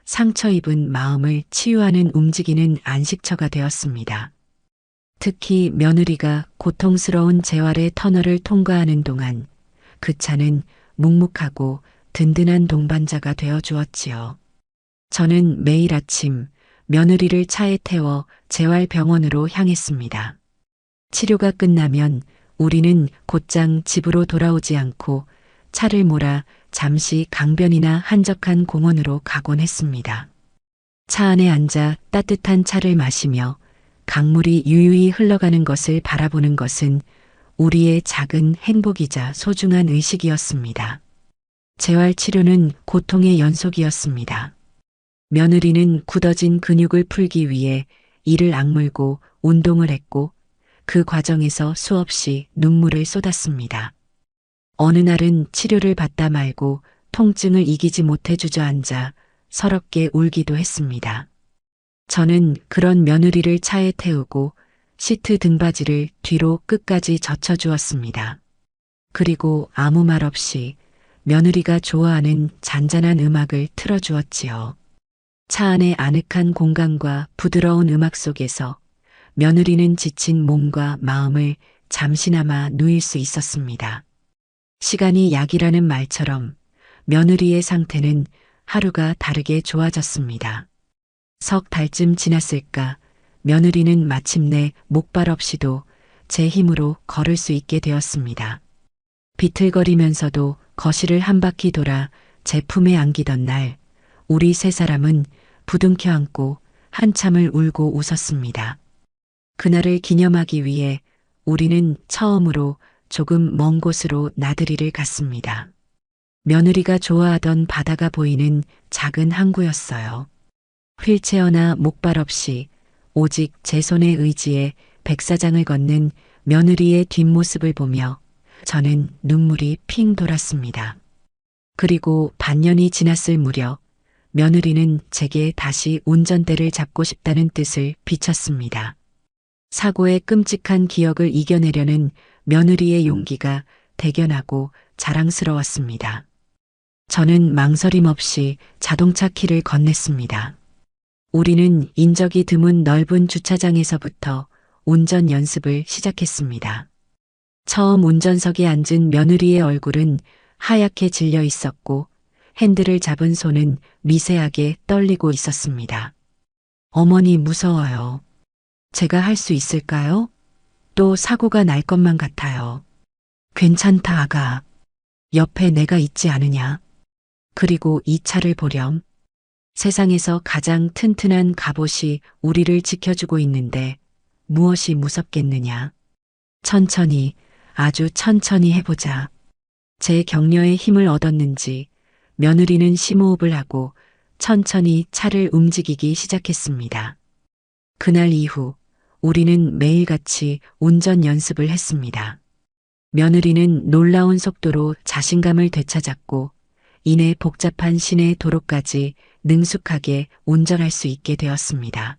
상처 입은 마음을 치유하는 움직이는 안식처가 되었습니다. 특히 며느리가 고통스러운 재활의 터널을 통과하는 동안 그 차는 묵묵하고 든든한 동반자가 되어 주었지요. 저는 매일 아침 며느리를 차에 태워 재활병원으로 향했습니다. 치료가 끝나면 우리는 곧장 집으로 돌아오지 않고 차를 몰아 잠시 강변이나 한적한 공원으로 가곤 했습니다. 차 안에 앉아 따뜻한 차를 마시며 강물이 유유히 흘러가는 것을 바라보는 것은 우리의 작은 행복이자 소중한 의식이었습니다. 재활 치료는 고통의 연속이었습니다. 며느리는 굳어진 근육을 풀기 위해 이를 악물고 운동을 했고 그 과정에서 수없이 눈물을 쏟았습니다. 어느 날은 치료를 받다 말고 통증을 이기지 못해 주저앉아 서럽게 울기도 했습니다. 저는 그런 며느리를 차에 태우고 시트 등받이를 뒤로 끝까지 젖혀주었습니다. 그리고 아무 말 없이 며느리가 좋아하는 잔잔한 음악을 틀어주었지요. 차 안의 아늑한 공간과 부드러운 음악 속에서 며느리는 지친 몸과 마음을 잠시나마 누일 수 있었습니다. 시간이 약이라는 말처럼 며느리의 상태는 하루가 다르게 좋아졌습니다. 석 달쯤 지났을까 며느리는 마침내 목발 없이도 제 힘으로 걸을 수 있게 되었습니다. 비틀거리면서도 거실을 한 바퀴 돌아 제 품에 안기던 날 우리 세 사람은 부둥켜 안고 한참을 울고 웃었습니다. 그날을 기념하기 위해 우리는 처음으로 조금 먼 곳으로 나들이를 갔습니다. 며느리가 좋아하던 바다가 보이는 작은 항구였어요. 휠체어나 목발 없이 오직 제 손의 의지에 백사장을 걷는 며느리의 뒷모습을 보며 저는 눈물이 핑 돌았습니다. 그리고 반년이 지났을 무렵 며느리는 제게 다시 운전대를 잡고 싶다는 뜻을 비쳤습니다. 사고의 끔찍한 기억을 이겨내려는 며느리의 용기가 대견하고 자랑스러웠습니다. 저는 망설임 없이 자동차 키를 건넸습니다. 우리는 인적이 드문 넓은 주차장에서부터 운전 연습을 시작했습니다. 처음 운전석에 앉은 며느리의 얼굴은 하얗게 질려 있었고 핸들을 잡은 손은 미세하게 떨리고 있었습니다. 어머니 무서워요. 제가 할 수 있을까요? 또 사고가 날 것만 같아요. 괜찮다 아가. 옆에 내가 있지 않으냐. 그리고 이 차를 보렴. 세상에서 가장 튼튼한 갑옷이 우리를 지켜주고 있는데 무엇이 무섭겠느냐. 천천히, 아주 천천히 해보자. 제 격려에 힘을 얻었는지 며느리는 심호흡을 하고 천천히 차를 움직이기 시작했습니다. 그날 이후 우리는 매일같이 운전 연습을 했습니다. 며느리는 놀라운 속도로 자신감을 되찾았고 이내 복잡한 시내 도로까지 능숙하게 운전할 수 있게 되었습니다.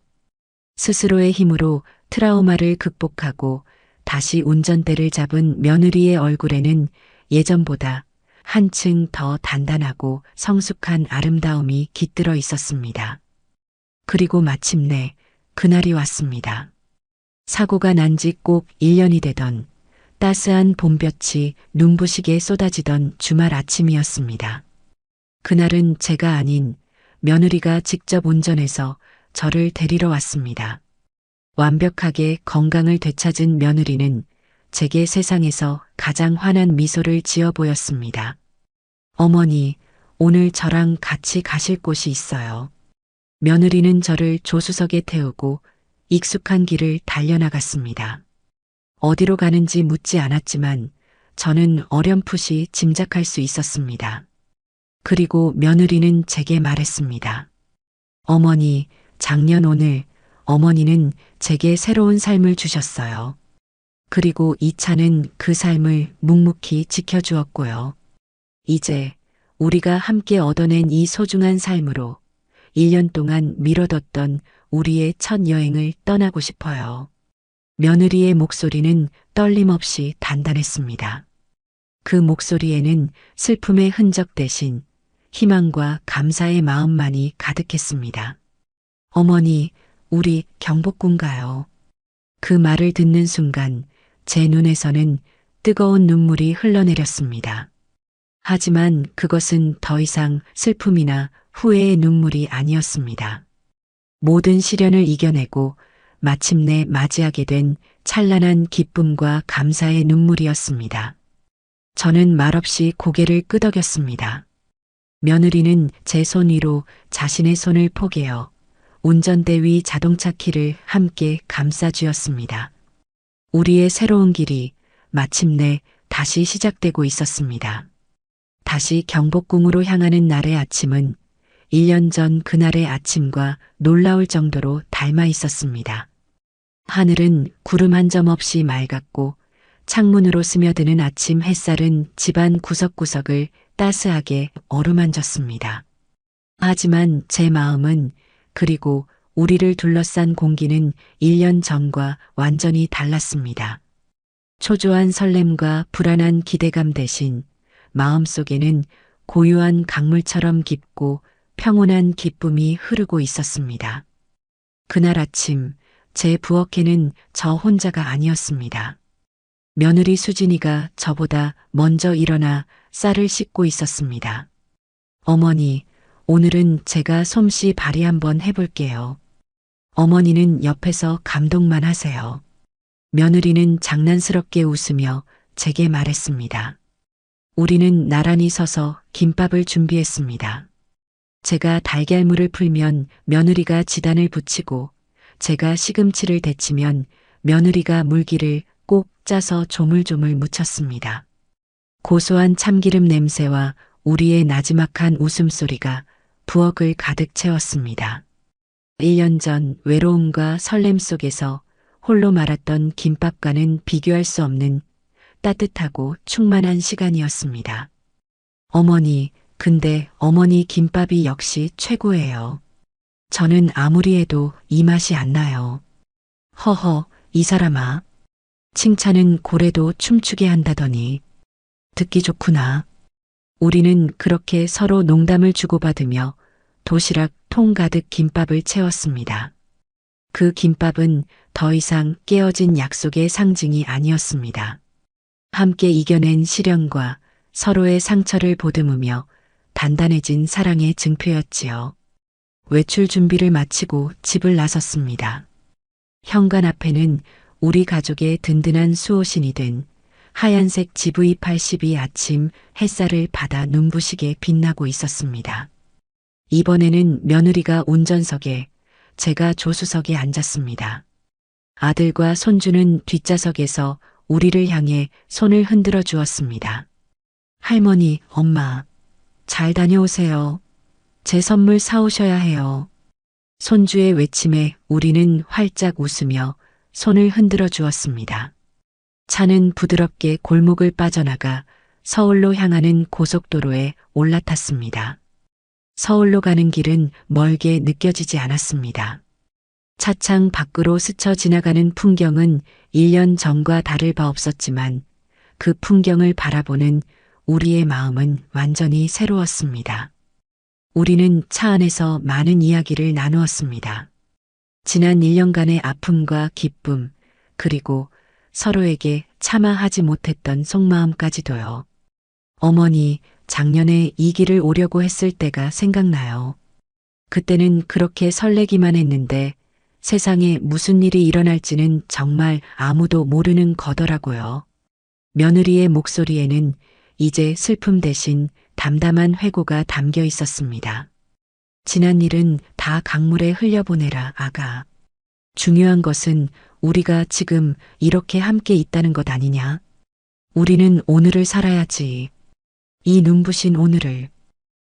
스스로의 힘으로 트라우마를 극복하고 다시 운전대를 잡은 며느리의 얼굴에는 예전보다 한층 더 단단하고 성숙한 아름다움이 깃들어 있었습니다. 그리고 마침내 그날이 왔습니다. 사고가 난 지 꼭 1년이 되던 따스한 봄볕이 눈부시게 쏟아지던 주말 아침이었습니다. 그날은 제가 아닌 며느리가 직접 운전해서 저를 데리러 왔습니다. 완벽하게 건강을 되찾은 며느리는 제게 세상에서 가장 환한 미소를 지어 보였습니다. 어머니, 오늘 저랑 같이 가실 곳이 있어요. 며느리는 저를 조수석에 태우고 익숙한 길을 달려나갔습니다. 어디로 가는지 묻지 않았지만 저는 어렴풋이 짐작할 수 있었습니다. 그리고 며느리는 제게 말했습니다. 어머니, 작년 오늘 어머니는 제게 새로운 삶을 주셨어요. 그리고 이 차는 그 삶을 묵묵히 지켜주었고요. 이제 우리가 함께 얻어낸 이 소중한 삶으로 1년 동안 미뤄뒀던 우리의 첫 여행을 떠나고 싶어요. 며느리의 목소리는 떨림 없이 단단했습니다. 그 목소리에는 슬픔의 흔적 대신 희망과 감사의 마음만이 가득했습니다. 어머니, 우리 경복궁 가요. 그 말을 듣는 순간 제 눈에서는 뜨거운 눈물이 흘러내렸습니다. 하지만 그것은 더 이상 슬픔이나 후회의 눈물이 아니었습니다. 모든 시련을 이겨내고 마침내 맞이하게 된 찬란한 기쁨과 감사의 눈물이었습니다. 저는 말없이 고개를 끄덕였습니다. 며느리는 제 손 위로 자신의 손을 포개어 운전대 위 자동차 키를 함께 감싸 쥐었습니다. 우리의 새로운 길이 마침내 다시 시작되고 있었습니다. 다시 경복궁으로 향하는 날의 아침은 1년 전 그날의 아침과 놀라울 정도로 닮아 있었습니다. 하늘은 구름 한 점 없이 맑았고 창문으로 스며드는 아침 햇살은 집안 구석구석을 따스하게 어루만졌습니다. 하지만 제 마음은, 그리고 우리를 둘러싼 공기는 1년 전과 완전히 달랐습니다. 초조한 설렘과 불안한 기대감 대신 마음속에는 고요한 강물처럼 깊고 평온한 기쁨이 흐르고 있었습니다. 그날 아침 제 부엌에는 저 혼자가 아니었습니다. 며느리 수진이가 저보다 먼저 일어나 쌀을 씻고 있었습니다. 어머니, 오늘은 제가 솜씨 발휘 한번 해볼게요. 어머니는 옆에서 감동만 하세요. 며느리는 장난스럽게 웃으며 제게 말했습니다. 우리는 나란히 서서 김밥을 준비했습니다. 제가 달걀물을 풀면 며느리가 지단을 붙이고, 제가 시금치를 데치면 며느리가 물기를 꼭 짜서 조물조물 묻혔습니다. 고소한 참기름 냄새와 우리의 나지막한 웃음소리가 부엌을 가득 채웠습니다. 1년 전 외로움과 설렘 속에서 홀로 말았던 김밥과는 비교할 수 없는 따뜻하고 충만한 시간이었습니다. 어머니, 근데 어머니 김밥이 역시 최고예요. 저는 아무리 해도 이 맛이 안 나요. 허허, 이 사람아. 칭찬은 고래도 춤추게 한다더니. 듣기 좋구나. 우리는 그렇게 서로 농담을 주고받으며 도시락 통 가득 김밥을 채웠습니다. 그 김밥은 더 이상 깨어진 약속의 상징이 아니었습니다. 함께 이겨낸 시련과 서로의 상처를 보듬으며 단단해진 사랑의 증표였지요. 외출 준비를 마치고 집을 나섰습니다. 현관 앞에는 우리 가족의 든든한 수호신이 된 하얀색 GV82 아침 햇살을 받아 눈부시게 빛나고 있었습니다. 이번에는 며느리가 운전석에, 제가 조수석에 앉았습니다. 아들과 손주는 뒷좌석에서 우리를 향해 손을 흔들어 주었습니다. 할머니, 엄마, 잘 다녀오세요. 제 선물 사오셔야 해요. 손주의 외침에 우리는 활짝 웃으며 손을 흔들어 주었습니다. 차는 부드럽게 골목을 빠져나가 서울로 향하는 고속도로에 올라탔습니다. 서울로 가는 길은 멀게 느껴지지 않았습니다. 차창 밖으로 스쳐 지나가는 풍경은 1년 전과 다를 바 없었지만 그 풍경을 바라보는 우리의 마음은 완전히 새로웠습니다. 우리는 차 안에서 많은 이야기를 나누었습니다. 지난 1년간의 아픔과 기쁨, 그리고 서로에게 차마 하지 못했던 속마음까지도요. 어머니, 작년에 이 길을 오려고 했을 때가 생각나요. 그때는 그렇게 설레기만 했는데 세상에 무슨 일이 일어날지는 정말 아무도 모르는 거더라고요. 며느리의 목소리에는 이제 슬픔 대신 담담한 회고가 담겨 있었습니다. 지난 일은 다 강물에 흘려보내라, 아가. 중요한 것은 우리가 지금 이렇게 함께 있다는 것 아니냐. 우리는 오늘을 살아야지. 이 눈부신 오늘을.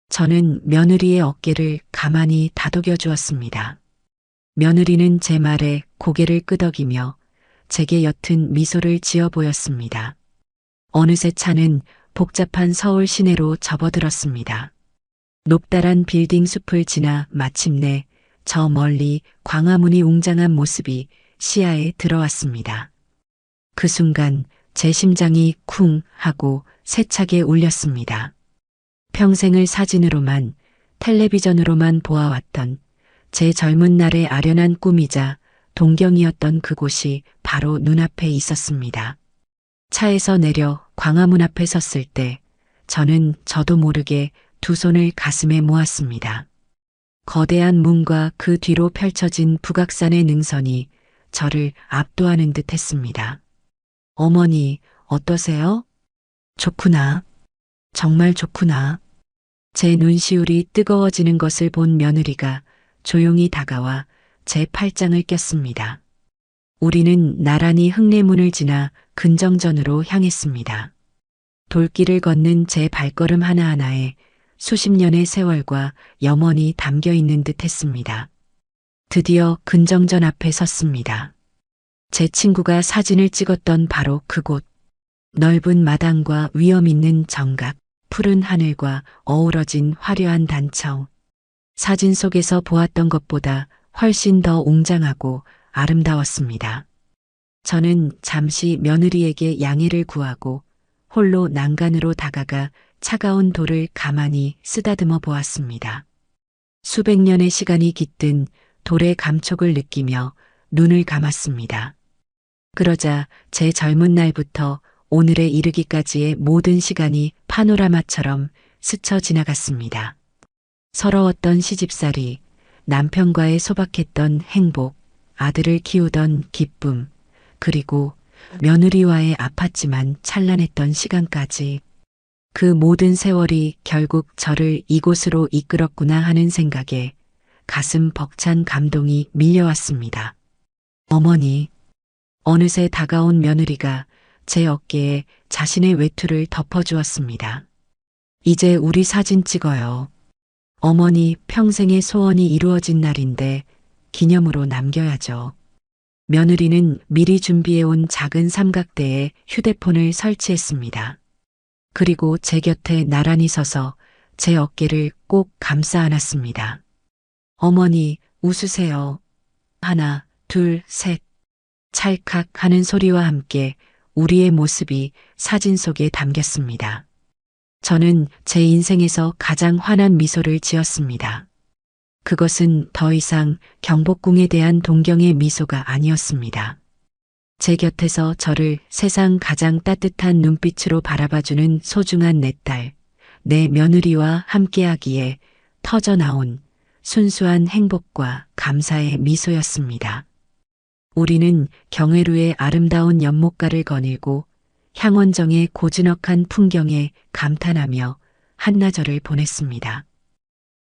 저는 며느리의 어깨를 가만히 다독여 주었습니다. 며느리는 제 말에 고개를 끄덕이며 제게 옅은 미소를 지어 보였습니다. 어느새 차는 복잡한 서울 시내로 접어들었습니다. 높다란 빌딩 숲을 지나 마침내 저 멀리 광화문이 웅장한 모습이 시야에 들어왔습니다. 그 순간 제 심장이 쿵 하고 세차게 울렸습니다. 평생을 사진으로만, 텔레비전으로만 보아왔던 제 젊은 날의 아련한 꿈이자 동경이었던 그곳이 바로 눈앞에 있었습니다. 차에서 내려 광화문 앞에 섰을 때 저는 저도 모르게 두 손을 가슴에 모았습니다. 거대한 문과 그 뒤로 펼쳐진 북악산의 능선이 저를 압도하는 듯 했습니다. 어머니, 어떠세요? 좋구나. 정말 좋구나. 제 눈시울이 뜨거워지는 것을 본 며느리가 조용히 다가와 제 팔짱을 꼈습니다. 우리는 나란히 흙내문을 지나 근정전으로 향했습니다. 돌길을 걷는 제 발걸음 하나하나에 수십 년의 세월과 염원이 담겨 있는 듯 했습니다. 드디어 근정전 앞에 섰습니다. 제 친구가 사진을 찍었던 바로 그곳. 넓은 마당과 위험 있는 정각, 푸른 하늘과 어우러진 화려한 단청. 사진 속에서 보았던 것보다 훨씬 더 웅장하고 아름다웠습니다. 저는 잠시 며느리에게 양해를 구하고 홀로 난간으로 다가가 차가운 돌을 가만히 쓰다듬어 보았습니다. 수백 년의 시간이 깃든 돌의 감촉을 느끼며 눈을 감았습니다. 그러자 제 젊은 날부터 오늘에 이르기까지의 모든 시간이 파노라마처럼 스쳐 지나갔습니다. 서러웠던 시집살이, 남편과의 소박했던 행복, 아들을 키우던 기쁨, 그리고 며느리와의 아팠지만 찬란했던 시간까지 그 모든 세월이 결국 저를 이곳으로 이끌었구나 하는 생각에 가슴 벅찬 감동이 밀려왔습니다. 어머니, 어느새 다가온 며느리가 제 어깨에 자신의 외투를 덮어주었습니다. 이제 우리 사진 찍어요. 어머니 평생의 소원이 이루어진 날인데 기념으로 남겨야죠. 며느리는 미리 준비해온 작은 삼각대에 휴대폰을 설치했습니다. 그리고 제 곁에 나란히 서서 제 어깨를 꼭 감싸 안았습니다. 어머니, 웃으세요. 하나, 둘, 셋. 찰칵 하는 소리와 함께 우리의 모습이 사진 속에 담겼습니다. 저는 제 인생에서 가장 환한 미소를 지었습니다. 그것은 더 이상 경복궁에 대한 동경의 미소가 아니었습니다. 제 곁에서 저를 세상 가장 따뜻한 눈빛으로 바라봐주는 소중한 내 딸, 내 며느리와 함께하기에 터져나온 순수한 행복과 감사의 미소였습니다. 우리는 경회루의 아름다운 연못가를 거닐고 향원정의 고즈넉한 풍경에 감탄하며 한나절을 보냈습니다.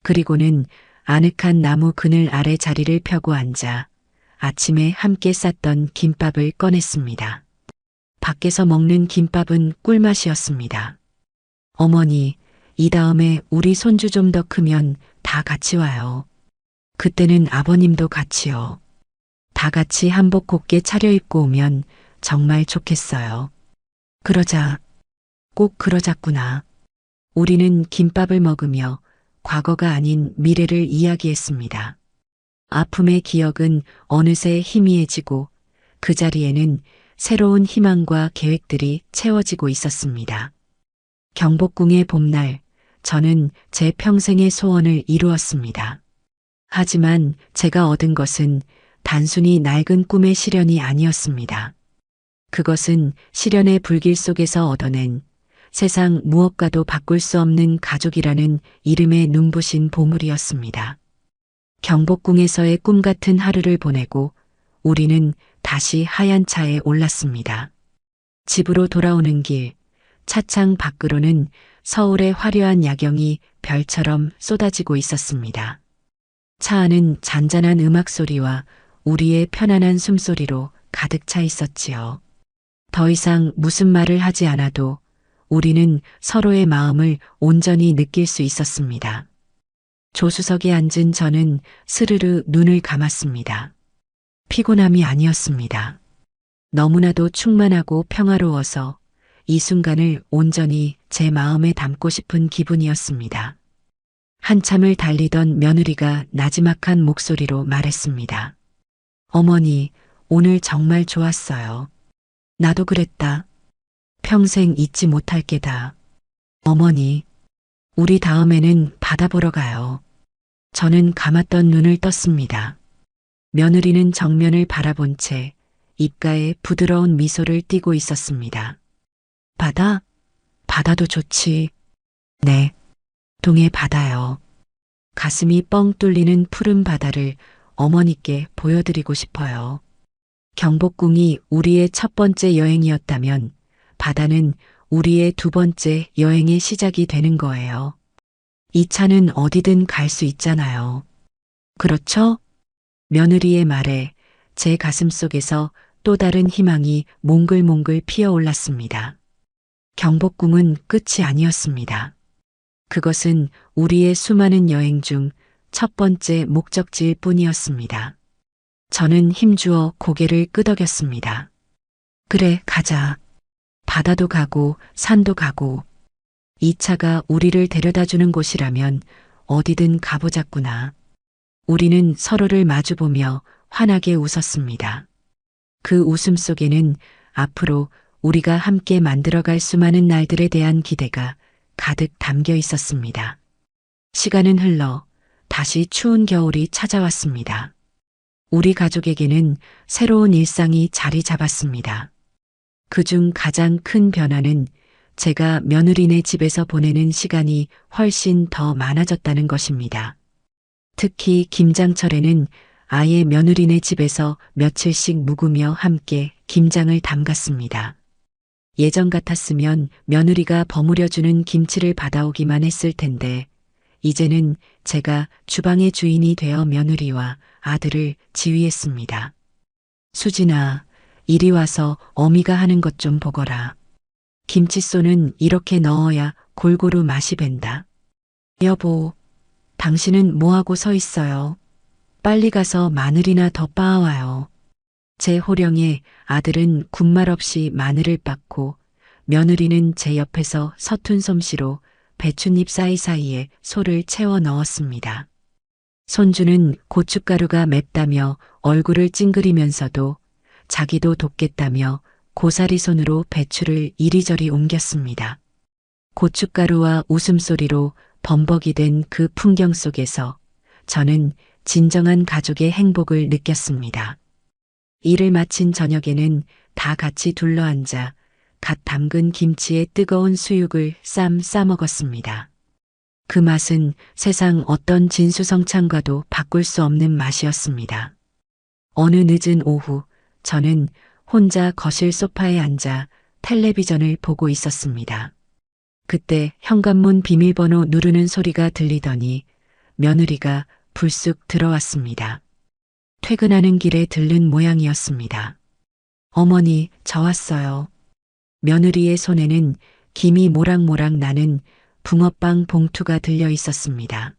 그리고는 아늑한 나무 그늘 아래 자리를 펴고 앉아 아침에 함께 쌌던 김밥을 꺼냈습니다. 밖에서 먹는 김밥은 꿀맛이었습니다. 어머니, 이 다음에 우리 손주 좀 더 크면 다 같이 와요. 그때는 아버님도 같이요. 다 같이 한복 곱게 차려입고 오면 정말 좋겠어요. 그러자, 꼭 그러자꾸나. 우리는 김밥을 먹으며 과거가 아닌 미래를 이야기했습니다. 아픔의 기억은 어느새 희미해지고 그 자리에는 새로운 희망과 계획들이 채워지고 있었습니다. 경복궁의 봄날, 저는 제 평생의 소원을 이루었습니다. 하지만 제가 얻은 것은 단순히 낡은 꿈의 실현이 아니었습니다. 그것은 시련의 불길 속에서 얻어낸 세상 무엇과도 바꿀 수 없는 가족이라는 이름의 눈부신 보물이었습니다. 경복궁에서의 꿈 같은 하루를 보내고 우리는 다시 하얀 차에 올랐습니다. 집으로 돌아오는 길, 차창 밖으로는 서울의 화려한 야경이 별처럼 쏟아지고 있었습니다. 차 안은 잔잔한 음악 소리와 우리의 편안한 숨소리로 가득 차 있었지요. 더 이상 무슨 말을 하지 않아도 우리는 서로의 마음을 온전히 느낄 수 있었습니다. 조수석에 앉은 저는 스르르 눈을 감았습니다. 피곤함이 아니었습니다. 너무나도 충만하고 평화로워서 이 순간을 온전히 제 마음에 담고 싶은 기분이었습니다. 한참을 달리던 며느리가 나지막한 목소리로 말했습니다. 어머니, 오늘 정말 좋았어요. 나도 그랬다. 평생 잊지 못할 게다. 어머니, 우리 다음에는 바다 보러 가요. 저는 감았던 눈을 떴습니다. 며느리는 정면을 바라본 채 입가에 부드러운 미소를 띠고 있었습니다. 바다? 바다도 좋지. 네, 동해 바다요. 가슴이 뻥 뚫리는 푸른 바다를 어머니께 보여드리고 싶어요. 경복궁이 우리의 첫 번째 여행이었다면 바다는 우리의 두 번째 여행의 시작이 되는 거예요. 이 차는 어디든 갈 수 있잖아요. 그렇죠? 며느리의 말에 제 가슴 속에서 또 다른 희망이 몽글몽글 피어올랐습니다. 경복궁은 끝이 아니었습니다. 그것은 우리의 수많은 여행 중 첫 번째 목적지일 뿐이었습니다. 저는 힘주어 고개를 끄덕였습니다. 그래, 가자. 바다도 가고 산도 가고 이 차가 우리를 데려다주는 곳이라면 어디든 가보자꾸나. 우리는 서로를 마주보며 환하게 웃었습니다. 그 웃음 속에는 앞으로 우리가 함께 만들어갈 수많은 날들에 대한 기대가 가득 담겨 있었습니다. 시간은 흘러 다시 추운 겨울이 찾아왔습니다. 우리 가족에게는 새로운 일상이 자리 잡았습니다. 그중 가장 큰 변화는 제가 며느리네 집에서 보내는 시간이 훨씬 더 많아졌다는 것입니다. 특히 김장철에는 아예 며느리네 집에서 며칠씩 묵으며 함께 김장을 담갔습니다. 예전 같았으면 며느리가 버무려주는 김치를 받아오기만 했을 텐데 이제는 제가 주방의 주인이 되어 며느리와 아들을 지휘했습니다. 수진아, 이리 와서 어미가 하는 것 좀 보거라. 김칫솔은 이렇게 넣어야 골고루 맛이 밴다. 여보, 당신은 뭐하고 서 있어요? 빨리 가서 마늘이나 더 빻아와요. 제 호령에 아들은 군말 없이 마늘을 빻고 며느리는 제 옆에서 서툰 솜씨로 배춧잎 사이사이에 소를 채워 넣었습니다. 손주는 고춧가루가 맵다며 얼굴을 찡그리면서도 자기도 돕겠다며 고사리 손으로 배추를 이리저리 옮겼습니다. 고춧가루와 웃음소리로 범벅이 된 그 풍경 속에서 저는 진정한 가족의 행복을 느꼈습니다. 일을 마친 저녁에는 다 같이 둘러앉아 갓 담근 김치에 뜨거운 수육을 싸 먹었습니다. 그 맛은 세상 어떤 진수성찬과도 바꿀 수 없는 맛이었습니다. 어느 늦은 오후 저는 혼자 거실 소파에 앉아 텔레비전을 보고 있었습니다. 그때 현관문 비밀번호 누르는 소리가 들리더니 며느리가 불쑥 들어왔습니다. 퇴근하는 길에 들른 모양이었습니다. 어머니, 저 왔어요. 며느리의 손에는 김이 모락모락 나는 붕어빵 봉투가 들려 있었습니다.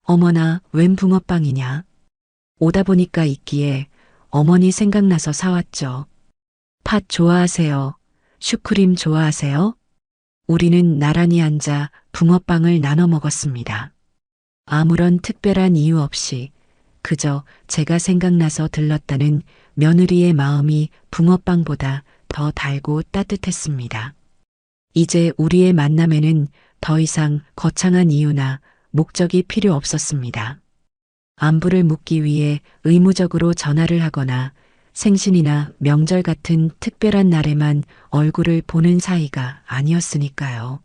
어머나, 웬 붕어빵이냐? 오다 보니까 있기에 어머니 생각나서 사왔죠. 팥 좋아하세요? 슈크림 좋아하세요? 우리는 나란히 앉아 붕어빵을 나눠 먹었습니다. 아무런 특별한 이유 없이 그저 제가 생각나서 들렀다는 며느리의 마음이 붕어빵보다 더 달고 따뜻했습니다. 이제 우리의 만남에는 더 이상 거창한 이유나 목적이 필요 없었습니다. 안부를 묻기 위해 의무적으로 전화를 하거나 생신이나 명절 같은 특별한 날에만 얼굴을 보는 사이가 아니었으니까요.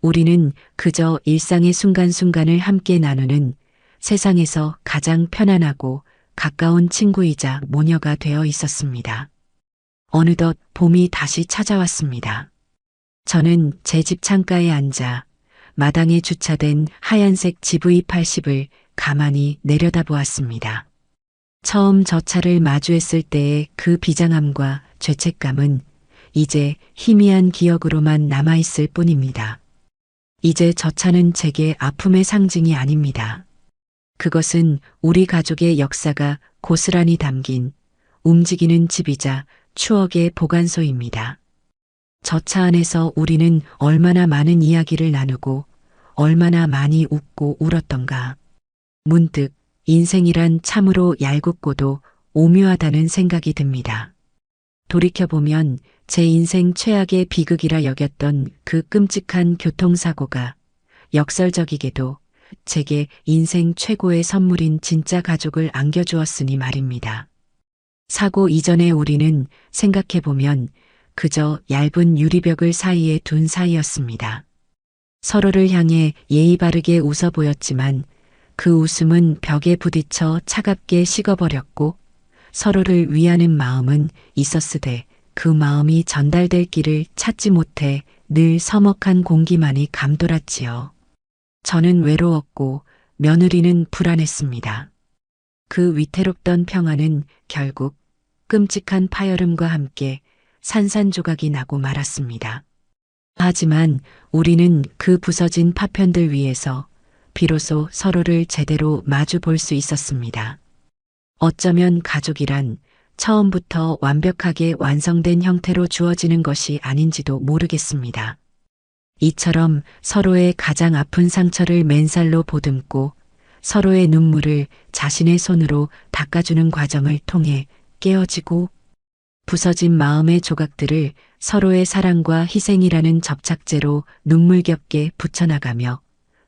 우리는 그저 일상의 순간순간을 함께 나누는 세상에서 가장 편안하고 가까운 친구이자 모녀가 되어 있었습니다. 어느덧 봄이 다시 찾아왔습니다. 저는 제 집 창가에 앉아 마당에 주차된 하얀색 GV80을 가만히 내려다보았습니다. 처음 저 차를 마주했을 때의 그 비장함과 죄책감은 이제 희미한 기억으로만 남아있을 뿐입니다. 이제 저 차는 제게 아픔의 상징이 아닙니다. 그것은 우리 가족의 역사가 고스란히 담긴 움직이는 집이자 추억의 보관소입니다. 저 차 안에서 우리는 얼마나 많은 이야기를 나누고 얼마나 많이 웃고 울었던가. 문득 인생이란 참으로 얄궂고도 오묘하다는 생각이 듭니다. 돌이켜보면 제 인생 최악의 비극이라 여겼던 그 끔찍한 교통사고가 역설적이게도 제게 인생 최고의 선물인 진짜 가족을 안겨주었으니 말입니다. 사고 이전에 우리는 생각해보면 그저 얇은 유리벽을 사이에 둔 사이였습니다. 서로를 향해 예의 바르게 웃어 보였지만 그 웃음은 벽에 부딪혀 차갑게 식어버렸고 서로를 위하는 마음은 있었으되 그 마음이 전달될 길을 찾지 못해 늘 서먹한 공기만이 감돌았지요. 저는 외로웠고 며느리는 불안했습니다. 그 위태롭던 평화는 결국 끔찍한 파열음과 함께 산산조각이 나고 말았습니다. 하지만 우리는 그 부서진 파편들 위에서 비로소 서로를 제대로 마주 볼 수 있었습니다. 어쩌면 가족이란 처음부터 완벽하게 완성된 형태로 주어지는 것이 아닌지도 모르겠습니다. 이처럼 서로의 가장 아픈 상처를 맨살로 보듬고 서로의 눈물을 자신의 손으로 닦아주는 과정을 통해 깨어지고 부서진 마음의 조각들을 서로의 사랑과 희생이라는 접착제로 눈물겹게 붙여나가며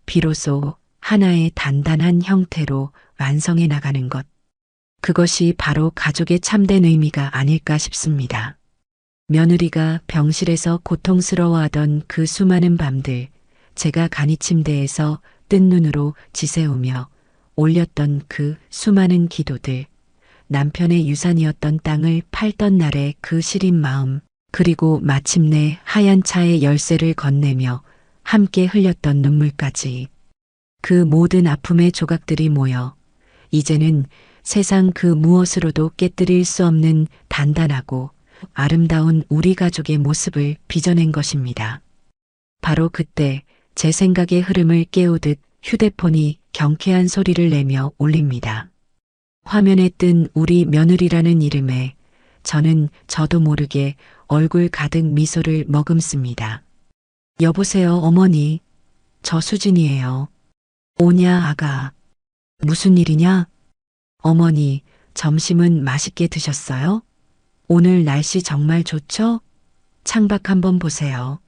비로소 하나의 단단한 형태로 완성해 나가는 것. 그것이 바로 가족의 참된 의미가 아닐까 싶습니다. 며느리가 병실에서 고통스러워하던 그 수많은 밤들, 제가 간이 침대에서 뜬 눈으로 지새우며 올렸던 그 수많은 기도들, 남편의 유산이었던 땅을 팔던 날의 그 시린 마음, 그리고 마침내 하얀 차의 열쇠를 건네며 함께 흘렸던 눈물까지. 그 모든 아픔의 조각들이 모여 이제는 세상 그 무엇으로도 깨뜨릴 수 없는 단단하고 아름다운 우리 가족의 모습을 빚어낸 것입니다. 바로 그때 제 생각의 흐름을 깨우듯 휴대폰이 경쾌한 소리를 내며 울립니다. 화면에 뜬 우리 며느리라는 이름에 저는 저도 모르게 얼굴 가득 미소를 머금습니다. 여보세요, 어머니. 저 수진이에요. 오냐, 아가. 무슨 일이냐? 어머니, 점심은 맛있게 드셨어요? 오늘 날씨 정말 좋죠? 창밖 한번 보세요.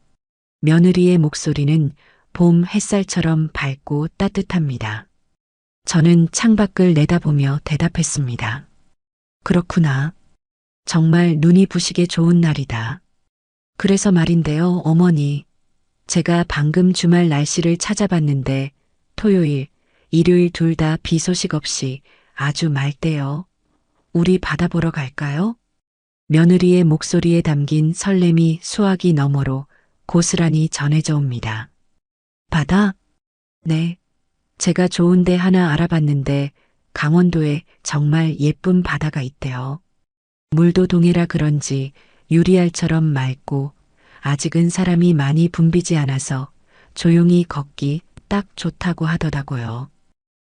며느리의 목소리는 봄 햇살처럼 밝고 따뜻합니다. 저는 창밖을 내다보며 대답했습니다. 그렇구나. 정말 눈이 부시게 좋은 날이다. 그래서 말인데요, 어머니. 제가 방금 주말 날씨를 찾아봤는데 토요일, 일요일 둘 다 비 소식 없이 아주 맑대요. 우리 바다 보러 갈까요? 며느리의 목소리에 담긴 설렘이 수화기 너머로 고스란히 전해져 옵니다. 바다? 네. 제가 좋은 데 하나 알아봤는데 강원도에 정말 예쁜 바다가 있대요. 물도 동해라 그런지 유리알처럼 맑고 아직은 사람이 많이 붐비지 않아서 조용히 걷기 딱 좋다고 하더라고요.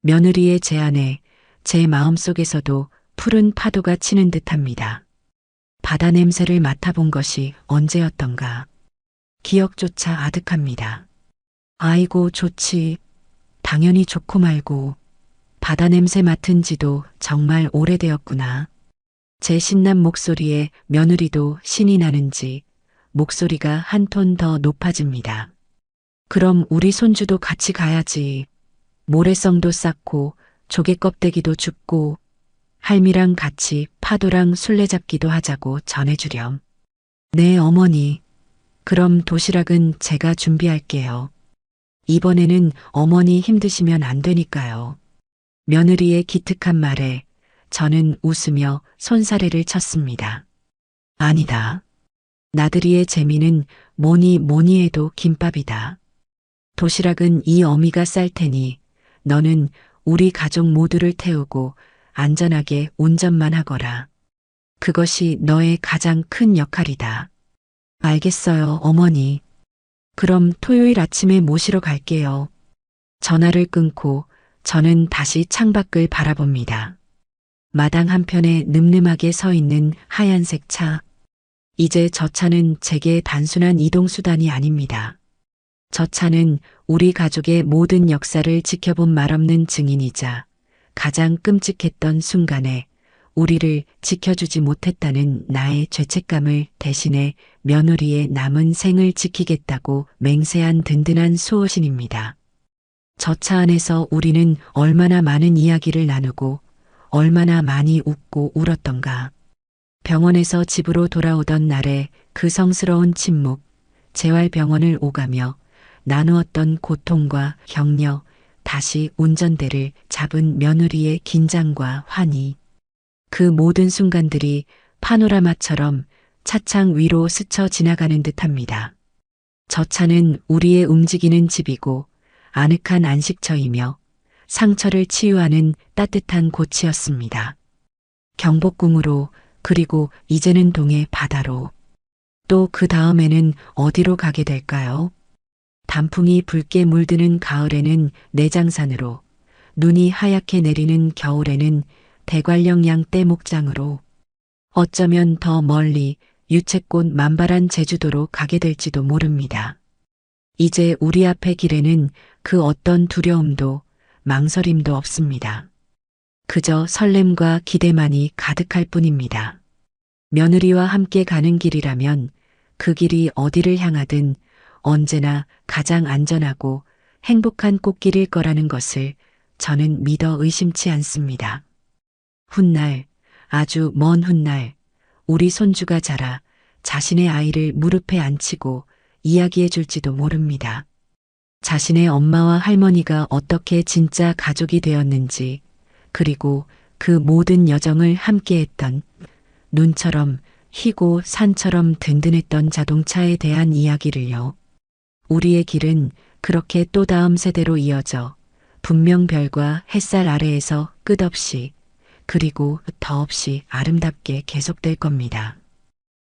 며느리의 제안에 제 마음속에서도 푸른 파도가 치는 듯합니다. 바다 냄새를 맡아본 것이 언제였던가. 기억조차 아득합니다. 아이고 좋지. 당연히 좋고 말고. 바다 냄새 맡은 지도 정말 오래되었구나. 제 신난 목소리에 며느리도 신이 나는지 목소리가 한 톤 더 높아집니다. 그럼 우리 손주도 같이 가야지. 모래성도 쌓고 조개 껍데기도 줍고 할미랑 같이 파도랑 술래잡기도 하자고 전해주렴. 네, 어머니. 그럼 도시락은 제가 준비할게요. 이번에는 어머니 힘드시면 안 되니까요. 며느리의 기특한 말에 저는 웃으며 손사래를 쳤습니다. 아니다. 나들이의 재미는 뭐니 해도 김밥이다. 도시락은 이 어미가 쌀 테니 너는 우리 가족 모두를 태우고 안전하게 운전만 하거라. 그것이 너의 가장 큰 역할이다. 알겠어요, 어머니. 그럼 토요일 아침에 모시러 갈게요. 전화를 끊고 저는 다시 창밖을 바라봅니다. 마당 한편에 늠름하게 서 있는 하얀색 차. 이제 저 차는 제게 단순한 이동수단이 아닙니다. 저 차는 우리 가족의 모든 역사를 지켜본 말없는 증인이자 가장 끔찍했던 순간에 우리를 지켜주지 못했다는 나의 죄책감을 대신해 며느리의 남은 생을 지키겠다고 맹세한 든든한 수호신입니다. 저 차 안에서 우리는 얼마나 많은 이야기를 나누고 얼마나 많이 웃고 울었던가. 병원에서 집으로 돌아오던 날에 그 성스러운 침묵, 재활병원을 오가며 나누었던 고통과 격려, 다시 운전대를 잡은 며느리의 긴장과 환희. 그 모든 순간들이 파노라마처럼 차창 위로 스쳐 지나가는 듯합니다. 저 차는 우리의 움직이는 집이고 아늑한 안식처이며 상처를 치유하는 따뜻한 꽃이었습니다. 경복궁으로, 그리고 이제는 동해 바다로. 또 그 다음에는 어디로 가게 될까요? 단풍이 붉게 물드는 가을에는 내장산으로, 눈이 하얗게 내리는 겨울에는 대관령 양떼 목장으로, 어쩌면 더 멀리 유채꽃 만발한 제주도로 가게 될지도 모릅니다. 이제 우리 앞의 길에는 그 어떤 두려움도 망설임도 없습니다. 그저 설렘과 기대만이 가득할 뿐입니다. 며느리와 함께 가는 길이라면 그 길이 어디를 향하든 언제나 가장 안전하고 행복한 꽃길일 거라는 것을 저는 믿어 의심치 않습니다. 훗날, 아주 먼 훗날, 우리 손주가 자라 자신의 아이를 무릎에 앉히고 이야기해 줄지도 모릅니다. 자신의 엄마와 할머니가 어떻게 진짜 가족이 되었는지, 그리고 그 모든 여정을 함께했던, 눈처럼 희고 산처럼 든든했던 자동차에 대한 이야기를요. 우리의 길은 그렇게 또 다음 세대로 이어져 분명 별과 햇살 아래에서 끝없이, 그리고 더없이 아름답게 계속될 겁니다.